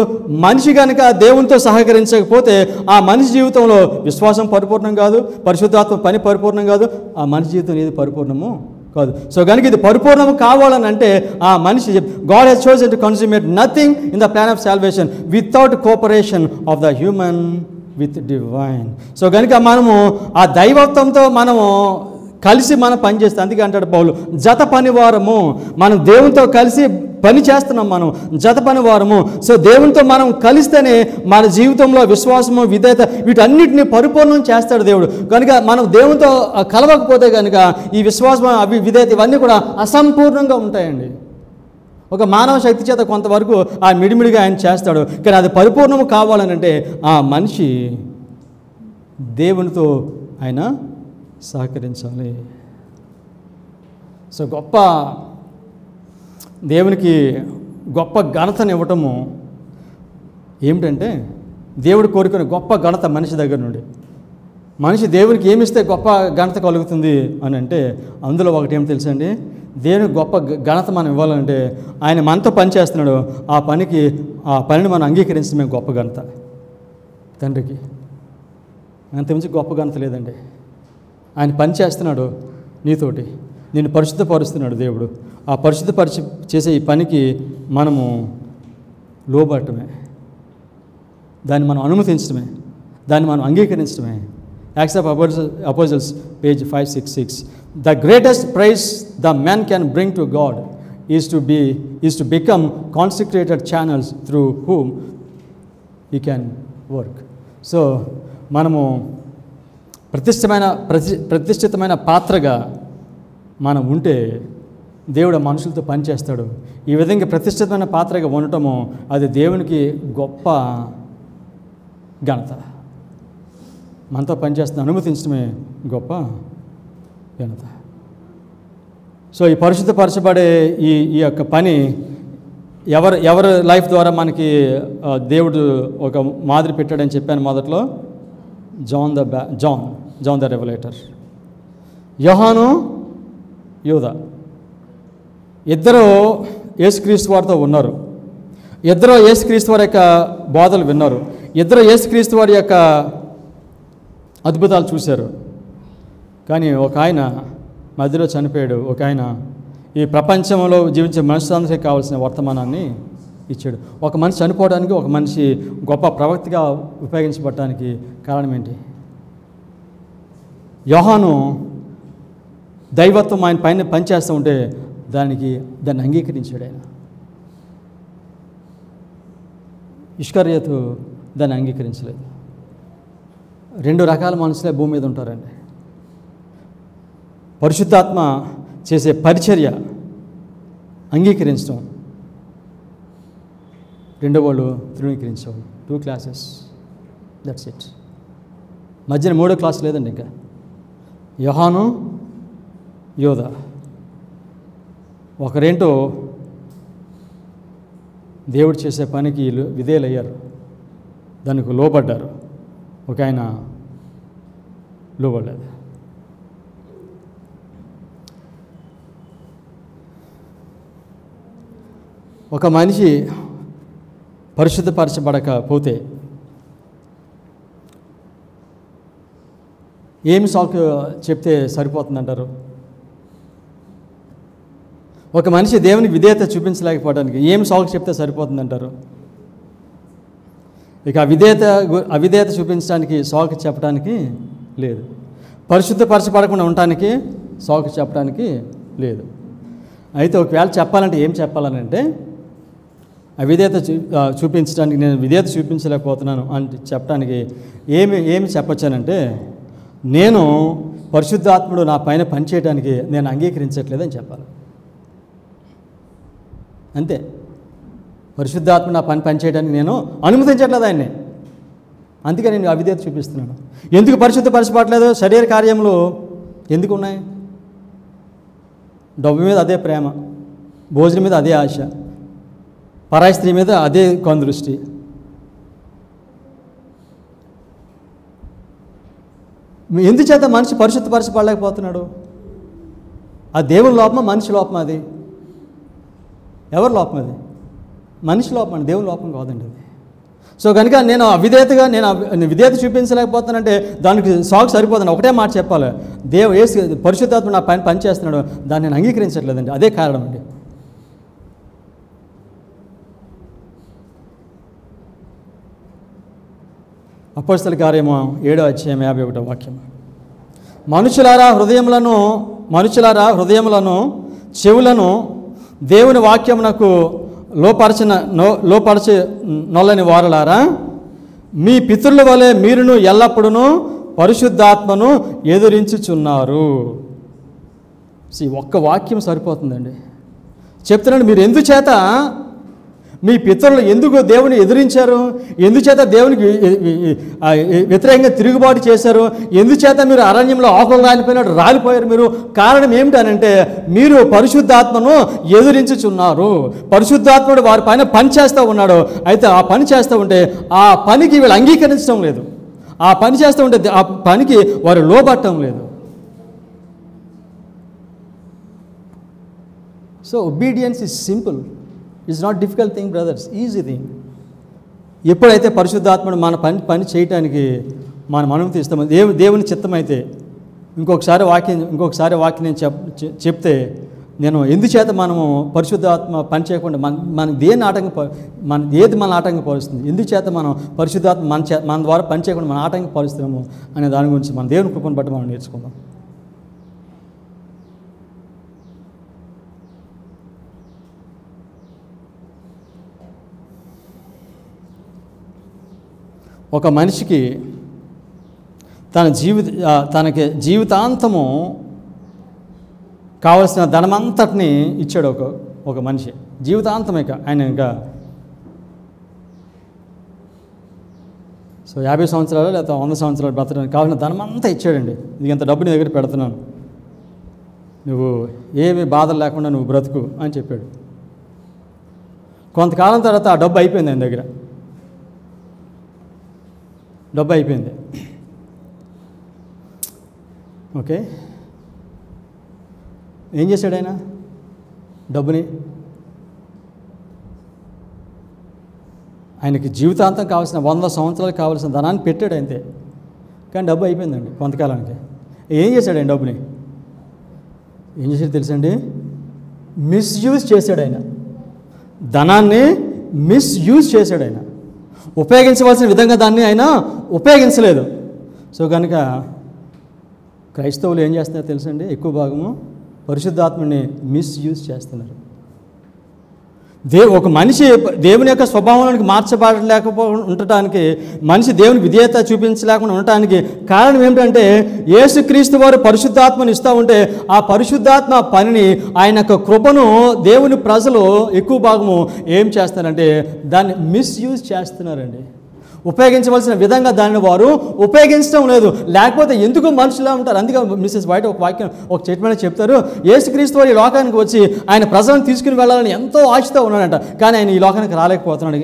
మనిషి కనుక దేవునితో సహకరించకపోతే ఆ మనిషి జీవితంలో విశ్వాసం పరిపూర్ణం కాదు, పరిశుద్ధాత్మ పని పరిపూర్ణం కాదు, ఆ మనిషి జీవితం ఏది పరిపూర్ణము కాదు. సో కనుక ఇది పరిపూర్ణము కావాలని అంటే ఆ మనిషి God has chosen to consummate nothing in the plan of salvation without cooperation of the human with divine. So కనుక మనము ఆ దైవత్వంతో మనము కలిసి మనం పనిచేస్తాం. అందుకే అంటాడు పౌలు, జత పనివారము. మనం దేవునితో కలిసి పని చేస్తున్నాం, మనం జత పనివారము. సో దేవునితో మనం కలిస్తేనే మన జీవితంలో విశ్వాసము, విధేయత వీటన్నిటిని పరిపూర్ణం చేస్తాడు దేవుడు. కనుక మనం దేవునితో కలవకపోతే కనుక ఈ విశ్వాసం, విధేయత ఇవన్నీ కూడా అసంపూర్ణంగా ఉంటాయండి. ఒక మానవ శక్తి చేత కొంతవరకు ఆ మిడిమిడిగా ఆయన చేస్తాడు, కానీ అది పరిపూర్ణము కావాలనంటే ఆ మనిషి దేవునితో ఆయన సహకరించాలి. సో దేవునికి గొప్ప ఘనతను ఇవ్వటము ఏమిటంటే, దేవుడు కోరుకునే గొప్ప ఘనత మనిషి దగ్గర నుండి. మనిషి దేవునికి ఏమిస్తే గొప్ప ఘనత కలుగుతుంది అని అంటే అందులో ఒకటి ఏమి తెలుసండి, దేవునికి గొప్ప ఘనత మనం ఇవ్వాలంటే ఆయన మనతో పని చేస్తున్నాడు, ఆ పనిని మనం అంగీకరించడమే గొప్ప ఘనత తండ్రికి. అంతమించి గొప్ప ఘనత లేదండి. ఆయన పని చేస్తున్నాడు నీతోటి, నిన్ను పరిశుద్ధపరుస్తున్నాడు దేవుడు. ఆ చేసే ఈ పనికి మనము లోబడటమే, దాన్ని మనం అనుమతించడమే, దాన్ని మనం అంగీకరించడమే. Acts of Apostles, page 566. The greatest praise the man can bring to God is to become consecrated channels through whom he can work. So మనము ప్రతిష్ఠితమైన పాత్రగా మనం ఉంటే దేవుడు మనుషులతో పనిచేస్తాడు. ఈ విధంగా ప్రతిష్ఠితమైన పాత్రగా ఉండటము అది దేవునికి గొప్ప ఘనత. మనతో పనిచేస్తున్న అనుమతించడమే గొప్ప ఘనత. సో ఈ పరిశుద్ధపరచబడే ఈ యొక్క పని ఎవరి లైఫ్ ద్వారా మనకి దేవుడు ఒక మాదిరి పెట్టాడని చెప్పాను మొదట్లో. జాన్ ద రెవలేటర్, యోహాను, యూదా, ఇద్దరు యేసుక్రీస్తు వారితో ఉన్నారు. ఇద్దరు యేసుక్రీస్తు వారి యొక్క బోధలు విన్నారు. ఇద్దరు యేసుక్రీస్తు వారి యొక్క అద్భుతాలు చూశారు. కానీ ఒక ఆయన మధ్యలో చనిపోయాడు. ఒక ఆయన ఈ ప్రపంచంలో జీవించే మనుషులందరికీ కావాల్సిన వర్తమానాన్ని ఇచ్చాడు. ఒక మనిషి చనిపోవడానికి, ఒక మనిషి గొప్ప ప్రవక్తగా ఉపయోగించబడటానికి కారణం ఏంటి? యోహాను దైవత్వం ఆయన పైన పనిచేస్తూ ఉంటే దాన్ని అంగీకరించాడు ఆయన. ఇష్కరియోతు దాన్ని అంగీకరించలేదు. రెండు రకాల మనుషులే భూమి మీద ఉంటారండి. పరిశుద్ధాత్మ చేసే పరిచర్య అంగీకరించడం, రెండో వాళ్ళు తృణీకరించేవాళ్ళు. 2 classes, దట్స్ ఇట్. మధ్యన 3వ క్లాస్ లేదండి. ఇంకా యోహాను, యోధా ఒకరేంటో దేవుడు చేసే పనికి విధేయులయ్యారు, దానికి లోబడ్డారు. ఒక ఆయన లోబడలేదు. ఒక మనిషి పరిశుద్ధపరచబడకపోతే ఏమి సాకు చెప్తే సరిపోతుందంటారు? ఒక మనిషి దేవునికి విధేయత చూపించలేకపోవడానికి ఏం సాకు చెప్తే సరిపోతుందంటారు? ఇక అవిధేయత చూపించడానికి సాకు చెప్పడానికి లేదు. పరిశుద్ధపరచబడకుండా ఉండటానికి సాకు చెప్పడానికి లేదు. అయితే ఒకవేళ చెప్పాలంటే ఏం చెప్పాలనంటే, అవిధేయత చూపించడానికి నేను విధేయత చూపించలేకపోతున్నాను అని చెప్పడానికి ఏమి చెప్పొచ్చానంటే, నేను పరిశుద్ధాత్ముడు నా పైన పనిచేయడానికి నేను అంగీకరించట్లేదని చెప్పాలి. అంతే. పరిశుద్ధాత్మ నా పనిచేయడానికి నేను అనుమతించట్లేదు ఆయన్ని, అందుకే నేను అవిధేయత చూపిస్తున్నాను. ఎందుకు పరిశుద్ధపరచబడలేదు? శరీర కార్యములు ఎందుకు ఉన్నాయి? డబ్బు మీద అదే ప్రేమ, భోజనం మీద అదే ఆశ, పరాయి స్త్రీ మీద అదే కొందృష్టి. ఎందుచేత మనిషి పరిశుద్ధపరచబడలేకపోతున్నాడు? ఆ దేవుని లోపమా మనిషి లోపమా? అది ఎవరి లోపం? అది మనిషి లోపం అండి, దేవుని లోపం కాదండి అది. సో కనుక నేను విధేయత చూపించలేకపోతానంటే దానికి సాగు సరిపోతుంది. ఒకటే మాట చెప్పాలి, పరిశుద్ధాత్మ నా పని చేస్తున్నాడు, దాన్ని నేను అంగీకరించట్లేదండి. అదే కారణం అండి. అపోస్తల కార్యము 7వ అధ్యాయం 51వ వాక్యం. మనుషులారా హృదయములను చెవులను దేవుని వాక్యమునకు లోపరచి నొల్లని వారలారా, మీ పితరుల వలె మీరును ఎల్లప్పుడూ పరిశుద్ధాత్మను ఎదురించుచున్నారు. ఒక్క వాక్యం సరిపోతుందండి. చెప్తున్నాడు, మీరు ఎందుచేత మీ పితరులు ఎందుకు దేవుని ఎదిరించారు, ఎందుచేత దేవునికి వ్యతిరేకంగా తిరుగుబాటు చేశారు, ఎందుచేత మీరు అరణ్యంలో ఆకులు రాలిపోయినట్టు రాలిపోయారు మీరు, కారణం ఏమిటనంటే మీరు పరిశుద్ధాత్మను ఎదిరించుచున్నారు. పరిశుద్ధాత్ముడు వారి పైన పని చేస్తూ ఉన్నాడు. అయితే ఆ పని చేస్తూ ఉంటే ఆ పనికి వీళ్ళు అంగీకరించడం లేదు, ఆ పని చేస్తూ ఉంటే ఆ పనికి వారు లోబట్టడం లేదు. So obedience is simple, it's not difficult thing brothers, easy thing. ఎప్పుడైతే పరిశుద్ధాత్ముడు మన పని చేయటానికి మనం అనుమతి ఇస్తామో, దేవుని చిత్తమైతే. ఇంకొకసారి వాక్యం నేను చెప్తే, నేను ఎందుచేత మనము పరిశుద్ధాత్మ పని చేయకుండా ఏది మన ఆటంకపరుస్తుంది, ఎందుచేత మనం పరిశుద్ధాత్మ మన ద్వారా పని చేయకుండా మన ఆటంకపరుస్తున్నాము అనే దాని గురించి మన దేవుని కృపను బట్టి మనం నేర్చుకుందాం. ఒక మనిషికి తనకి జీవితాంతము కావలసిన ధనమంతటిని ఇచ్చాడు ఒక మనిషి. జీవితాంతమే ఆయన ఇంకా 50 సంవత్సరాలు లేదా 100 సంవత్సరాలు బ్రతకడానికి కావాల్సిన ధనమంతా ఇచ్చాడండి. ఇది ఇంత డబ్బు నీ దగ్గర పెడుతున్నాను, నువ్వు ఏమి బాధలు లేకుండా నువ్వు బ్రతుకు అని చెప్పాడు. కొంతకాలం తర్వాత ఆ డబ్బు అయిపోయింది, ఆయన దగ్గర డబ్బు అయిపోయింది. ఓకే, ఏం చేశాడు ఆయన? డబ్బుని ఆయనకి జీవితాంతం కావాల్సిన 100 సంవత్సరాలు కావాల్సిన ధనాన్ని పెట్టాడు అంతే. కానీ డబ్బు అయిపోయిందండి కొంతకాలానికి. ఏం చేశాడు ఆయన డబ్బుని? ఏం చేశాడు తెలుసండి? మిస్యూజ్ చేశాడు ఆయన. ధనాన్ని మిస్యూజ్ చేశాడు ఆయన. ఉపయోగించవలసిన విధంగా దాన్ని ఆయన ఉపయోగించలేదు. సో కనుక క్రైస్తవులు ఏం చేస్తున్నారో తెలుసండి, ఎక్కువ భాగము పరిశుద్ధాత్మని మిస్యూజ్ చేస్తున్నారు. ఒక మనిషి దేవుని యొక్క స్వభావానికి మార్చబడలేకపోకుండా ఉండటానికి, మనిషి దేవుని విధేయత చూపించలేకుండా ఉండటానికి కారణం ఏమిటంటే, యేసుక్రీస్తు వారు పరిశుద్ధాత్మను ఇస్తూ ఉంటే ఆ పరిశుద్ధాత్మ పనిని, ఆయన యొక్క కృపను దేవుని ప్రజలు ఎక్కువ భాగము ఏం చేస్తారంటే దాన్ని మిస్యూజ్ చేస్తున్నారండి. ఉపయోగించవలసిన విధంగా దాన్ని వారు ఉపయోగించడం లేదు. లేకపోతే ఎందుకు మనుషులా ఉంటారు. అందుకే మిస్సెస్ వైట్ ఒక స్టేట్మెంట్ చెప్తారు, యేసుక్రీస్తు వారు ఈ లోకానికి వచ్చి ఆయన ప్రజలను తీసుకుని వెళ్ళాలని ఎంతో ఆశతో ఉన్నాడంట. కానీ ఆయన ఈ లోకానికి రాలేకపోతున్నాడు.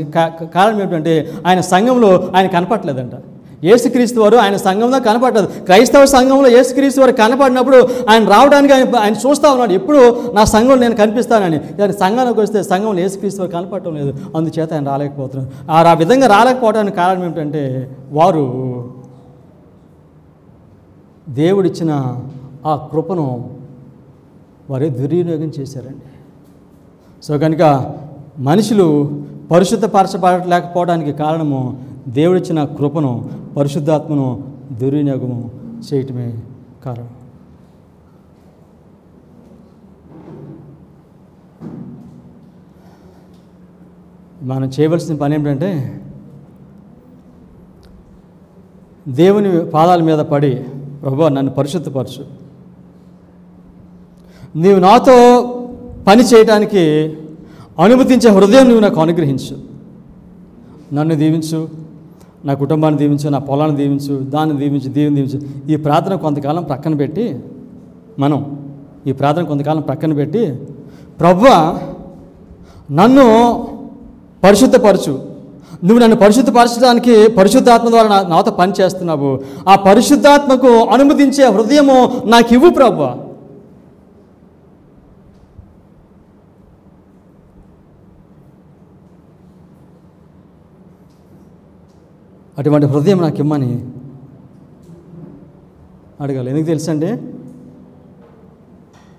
కారణం ఏమిటంటే ఆయన సంఘంలో ఆయన కనపడలేదంట. యేసుక్రీస్తు వారు ఆయన సంఘంలో కనపడలేదు. క్రైస్తవ సంఘంలో యేసుక్రీస్తు వారు కనపడినప్పుడు ఆయన రావడానికి ఆయన చూస్తూ ఉన్నాడు, ఎప్పుడు నా సంఘంలో నేను కనిపిస్తానని. కానీ సంఘానికి వస్తే సంఘంలో యేసుక్రీస్తు వారు కనపడటం లేదు. అందుచేత ఆయన రాలేకపోతున్నారు. ఆ విధంగా రాలేకపోవడానికి కారణం ఏమిటంటే వారు దేవుడిచ్చిన ఆ కృపను వారే దుర్వినియోగం చేశారండి. సో కనుక మనుషులు పరిశుద్ధపరచబడలేకపోవడానికి కారణము దేవుడిచ్చిన కృపను, పరిశుద్ధాత్మను దుర్వినియోగము చేయటమే కారణం. మనం చేయవలసిన పని ఏమిటంటే దేవుని పాదాల మీద పడి, ప్రభువా నన్ను పరిశుద్ధపరచు, నీవు నాతో పని చేయటానికి అనుమతించే హృదయం నువ్వు నాకు అనుగ్రహించు, నన్ను దీవించు, నా కుటుంబాన్ని దీవించు, నా పొలాన్ని దీవించు, దాన్ని దీవించు, దేవుని దీవించు. ఈ ప్రార్థన కొంతకాలం ప్రక్కన పెట్టి ప్రభువా నన్ను పరిశుద్ధపరచు. నువ్వు నన్ను పరిశుద్ధపరచడానికి పరిశుద్ధాత్మ ద్వారా నాతో పని చేస్తున్నావు. ఆ పరిశుద్ధాత్మకు అనుమతించే హృదయము నాకు ఇవ్వు ప్రభువా. అటువంటి హృదయం నాకు ఇమ్మని అడగాలి. ఎందుకు తెలుసండి?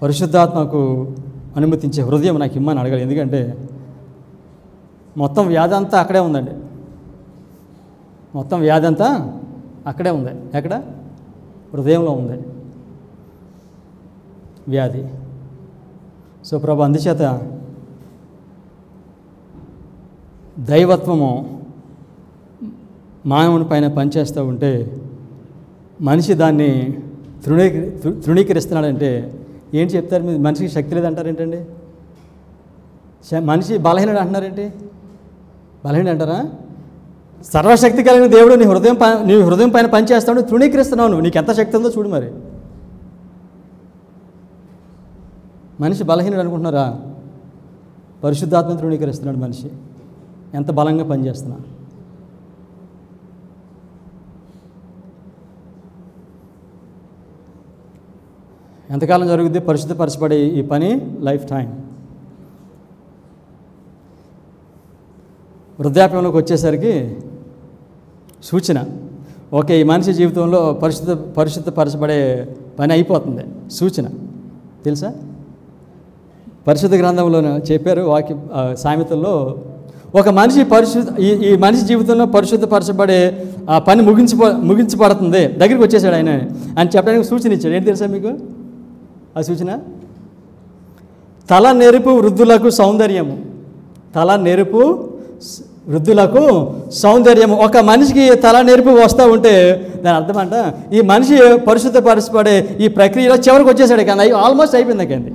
పరిశుద్ధాత్మకు అనుమతించే హృదయం నాకు ఇమ్మని అడగాలి. ఎందుకంటే మొత్తం వ్యాధి అంతా అక్కడే ఉందండి. మొత్తం వ్యాధి అంతా అక్కడే ఉంది. ఎక్కడ? హృదయంలో ఉంది వ్యాధి. సో ప్రభు, అందుచేత దైవత్వము మానవుని పైన పనిచేస్తూ ఉంటే మనిషి దాన్ని తృణీకరిస్తున్నాడంటే ఏంటి చెప్తారు? మీరు మనిషికి శక్తి లేదంటారేంటండి? మనిషి బలహీనుడు అంటున్నారేంటి? బలహీనుడు అంటారా? సర్వశక్తి కలిగిన దేవుడు నీ హృదయం పైన పనిచేస్తాడు, తృణీకరిస్తున్నావు నువ్వు. నీకు ఎంత శక్తి ఉందో చూడు. మరి మనిషి బలహీనుడు అనుకుంటున్నారా? పరిశుద్ధాత్మను తృణీకరిస్తున్నాడు మనిషి. ఎంత బలంగా పనిచేస్తున్నా. ఎంతకాలం జరుగుద్ది పరిశుద్ధపరచబడే ఈ పని? Life time. వృద్ధాప్యంలోకి వచ్చేసరికి సూచన, ఓకే, ఈ మనిషి జీవితంలో పరిశుద్ధపరచబడే పని అయిపోతుంది. సూచన తెలుసా? పరిశుద్ధ గ్రంథంలో చెప్పారు సామెతల్లో, ఒక మనిషి ఈ మనిషి జీవితంలో పరిశుద్ధపరచబడే ఆ పని ముగించబడుతుంది, దగ్గరికి వచ్చేసాడు ఆయన అని చెప్పడానికి సూచన ఇచ్చాడు. ఏంటి తెలుసా మీకు ఆ సూచన? తల నెరుపు వృద్ధులకు సౌందర్యము. తల నెరుపు వృద్ధులకు సౌందర్యము. ఒక మనిషికి తల నెరుపు వస్తూ ఉంటే దాని అర్థం అంట, ఈ మనిషి పరిశుద్ధపరచబడే ఈ ప్రక్రియలో చివరికి వచ్చేసాడు కానీ ఆల్మోస్ట్ అయిపోయింది కండి.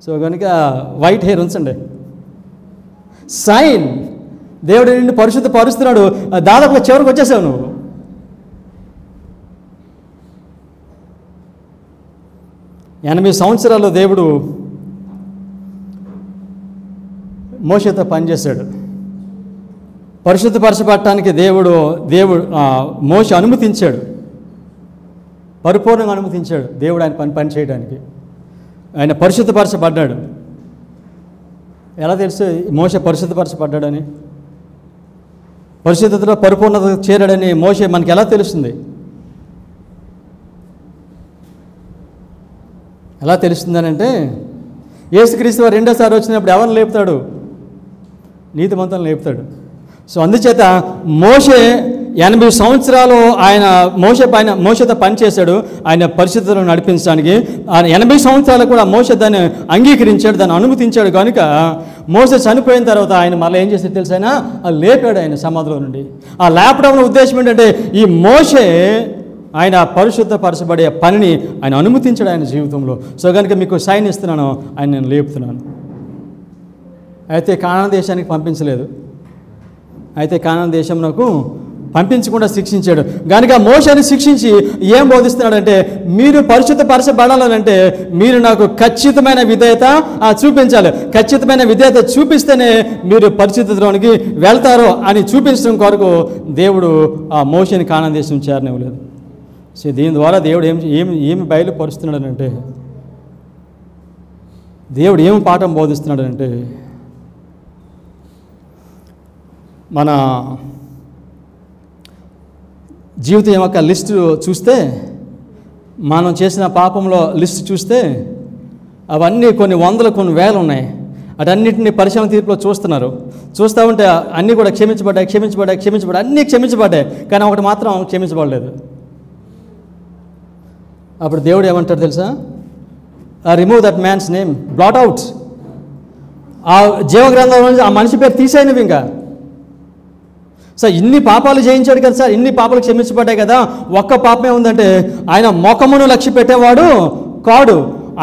సో కనుక వైట్ హెయిర్ ఉంచండి. సైన్, దేవుడు నిన్ను పరిశుద్ధపరుస్తున్నాడు. దాదాపుగా చివరికి వచ్చేసావు నువ్వు. 80 సంవత్సరాలు దేవుడు మోషేతో పనిచేశాడు. పరిశుద్ధపరచబడటానికి దేవుడు మోషే అనుమతించాడు, పరిపూర్ణంగా అనుమతించాడు దేవుడు ఆయన పని చేయడానికి. ఆయన పరిశుద్ధపరచబడ్డాడు. ఎలా తెలుసు మోషే పరిశుద్ధపరచబడ్డాడని? పరిశుద్ధతలో పరిపూర్ణత చేరాడని మోషే మనకి ఎలా తెలుస్తుంది? ఎలా తెలుస్తుందనంటే, యేసుక్రీస్తు వారు రెండోసారి వచ్చినప్పుడు ఎవరిని లేపుతాడు? నీతిమంతులను లేపుతాడు. సో అందుచేత మోషే 80 సంవత్సరాలు ఆయన మోషేతో పనిచేశాడు ఆయన పరిశుద్ధతను నడిపించడానికి. 80 సంవత్సరాలు కూడా మోషే దాన్ని అంగీకరించాడు, దాన్ని అనుమతించాడు. కనుక మోషే చనిపోయిన తర్వాత ఆయన మళ్ళీ ఏం చేశాడు తెలుసా? ఆయన లేపాడు ఆయన సమాధిలో నుండి. ఆ లేపడంలో ఉద్దేశం ఏంటంటే, ఈ మోషే ఆయన పరిశుద్ధపరచబడే పనిని ఆయన అనుమతించాడు ఆయన జీవితంలో. సో కనుక మీకు సైన్ ఇస్తున్నాను, ఆయన నేను లేపుతున్నాను. అయితే కానాను దేశానికి పంపించలేదు. అయితే కానాను దేశంలోకి పంపించకుండా శిక్షించాడు. కనుక మోషేని శిక్షించి ఏం బోధిస్తున్నాడంటే, మీరు పరిశుద్ధపరచబడాలంటే మీరు నాకు ఖచ్చితమైన విధేయత చూపించాలి. ఖచ్చితమైన విధేయత చూపిస్తేనే మీరు పరిశుద్ధతలోనికి వెళ్తారు అని చూపించడం కొరకు దేవుడు ఆ మోషేని కానాను దేశం చేరనివ్వలేదు. సో దీని ద్వారా దేవుడు ఏమి బయలుపరుస్తున్నాడనంటే, దేవుడు ఏమి పాఠం బోధిస్తున్నాడనంటే, మన జీవితం యొక్క లిస్టు చూస్తే, మనం చేసిన పాపంలో లిస్టు చూస్తే అవన్నీ కొన్ని వందలు కొన్ని వేలు ఉన్నాయి. అటన్నిటిని పరిశ్రమ తీర్పులో చూస్తున్నారు. చూస్తూ ఉంటే అన్నీ కూడా క్షమించబడ్డాయి అన్నీ క్షమించబడ్డాయి, కానీ ఒకటి మాత్రం క్షమించబడలేదు. అప్పుడు దేవుడు ఏమంటాడు తెలుసా? Remove that man's name, blot out. ఆ జీవగ్రంథంలో నుంచి ఆ మనిషి పేరు తీసేయనివి ఇంకా. సార్ ఇన్ని పాపాలు చేయించాడు కదా సార్, ఇన్ని పాపాలు క్షమించబడ్డాయి కదా, ఒక్క పాపమే ఉందంటే ఆయన ముఖమును లక్ష్య పెట్టేవాడు కాడు.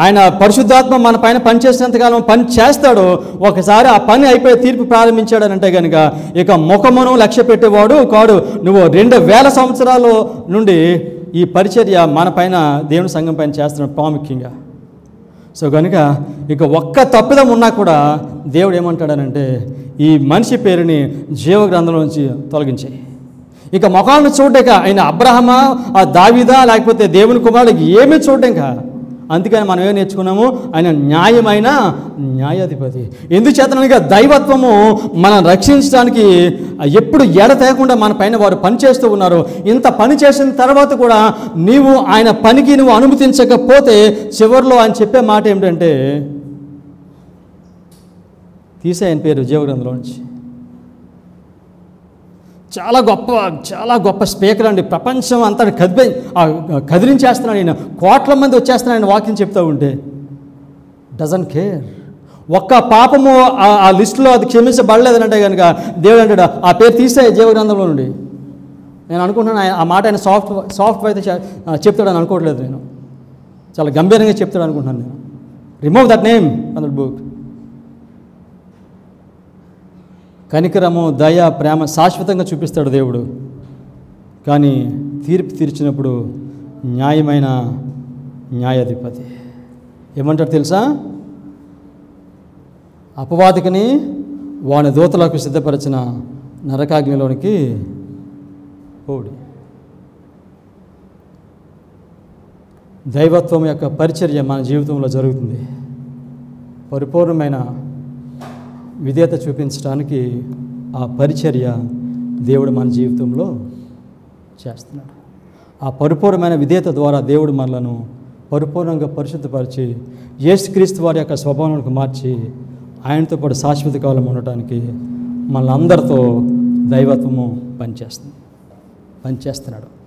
ఆయన పరిశుద్ధాత్మ మన పైన పనిచేసినంతకాలం పని చేస్తాడు. ఒకసారి ఆ పని అయిపోయి తీర్పు ప్రారంభించాడనంటే కనుక ఇక ముఖమును లక్ష్య పెట్టేవాడు కాడు. నువ్వు 2000 సంవత్సరాల నుండి ఈ పరిచర్య మన పైన దేవుని సంఘం పైన చేస్తున్నాడు ప్రాముఖ్యంగా. సో కనుక ఇక ఒక్క తప్పిదం ఉన్నా కూడా దేవుడు ఏమంటాడనంటే ఈ మనిషి పేరుని జీవగ్రంథంలో నుంచి తొలగించాయి. ఇక ముఖాలను చూడక ఆయన అబ్రహమా, ఆ దావీదా, లేకపోతే దేవుని కుమారుడికి ఏమీ చూడక. అందుకని మనం ఏం నేర్చుకున్నాము? ఆయన న్యాయమైన న్యాయాధిపతి. ఎందుచేతనగా దైవత్వము మనం రక్షించడానికి ఎప్పుడు ఎడతేయకుండా మన పైన వారు పనిచేస్తూ ఉన్నారు. ఇంత పని చేసిన తర్వాత కూడా నీవు ఆయన పనికి నువ్వు అనుమతించకపోతే చివరిలో ఆయన చెప్పే మాట ఏమిటంటే తీసే ఆయన పేరు జీవగ్రంథంలో నుంచి. చాలా గొప్ప స్పీకర్ అండి. ప్రపంచం అంతా కదిలించేస్తున్నాడు ఆయన. కోట్ల మంది వచ్చేస్తున్నాడు ఆయన వాక్యం చెప్తూ ఉంటే. Doesn't care. ఒక్క పాపము ఆ లిస్టులో అది క్షమించబడలేదనంటే కనుక దేవుడు అంటాడు ఆ పేరు తీసే జీవగ్రంథంలో నుండి. నేను అనుకుంటున్నాను ఆ మాట ఆయన సాఫ్ట్ అయితే చెప్తాడని అనుకోవట్లేదు. నేను చాలా గంభీరంగా చెప్తాడు అనుకుంటున్నాను. నేను remove that name from that book. కనికరము, దయ, ప్రేమ శాశ్వతంగా చూపిస్తాడు దేవుడు. కానీ తీర్పు తీర్చినప్పుడు న్యాయమైన న్యాయాధిపతి ఏమంటాడు తెలుసా? అపవాదికని వాని దూతలకు సిద్ధపరిచిన నరకాగ్నిలోనికి పోడి. దైవత్వం యొక్క పరిచర్య మన జీవితంలో జరుగుతుంది. పరిపూర్ణమైన విధేయత చూపించడానికి ఆ పరిచర్య దేవుడు మన జీవితంలో చేస్తున్నాడు. ఆ పరిపూర్ణమైన విధేయత ద్వారా దేవుడు మనలను పరిపూర్ణంగా పరిశుద్ధపరిచి యేసుక్రీస్తు వారి యొక్క స్వభావానికి మార్చి ఆయనతో పాటు శాశ్వత కాలం ఉండటానికి మనలందరితో దైవత్వము పనిచేస్తున్నాడు.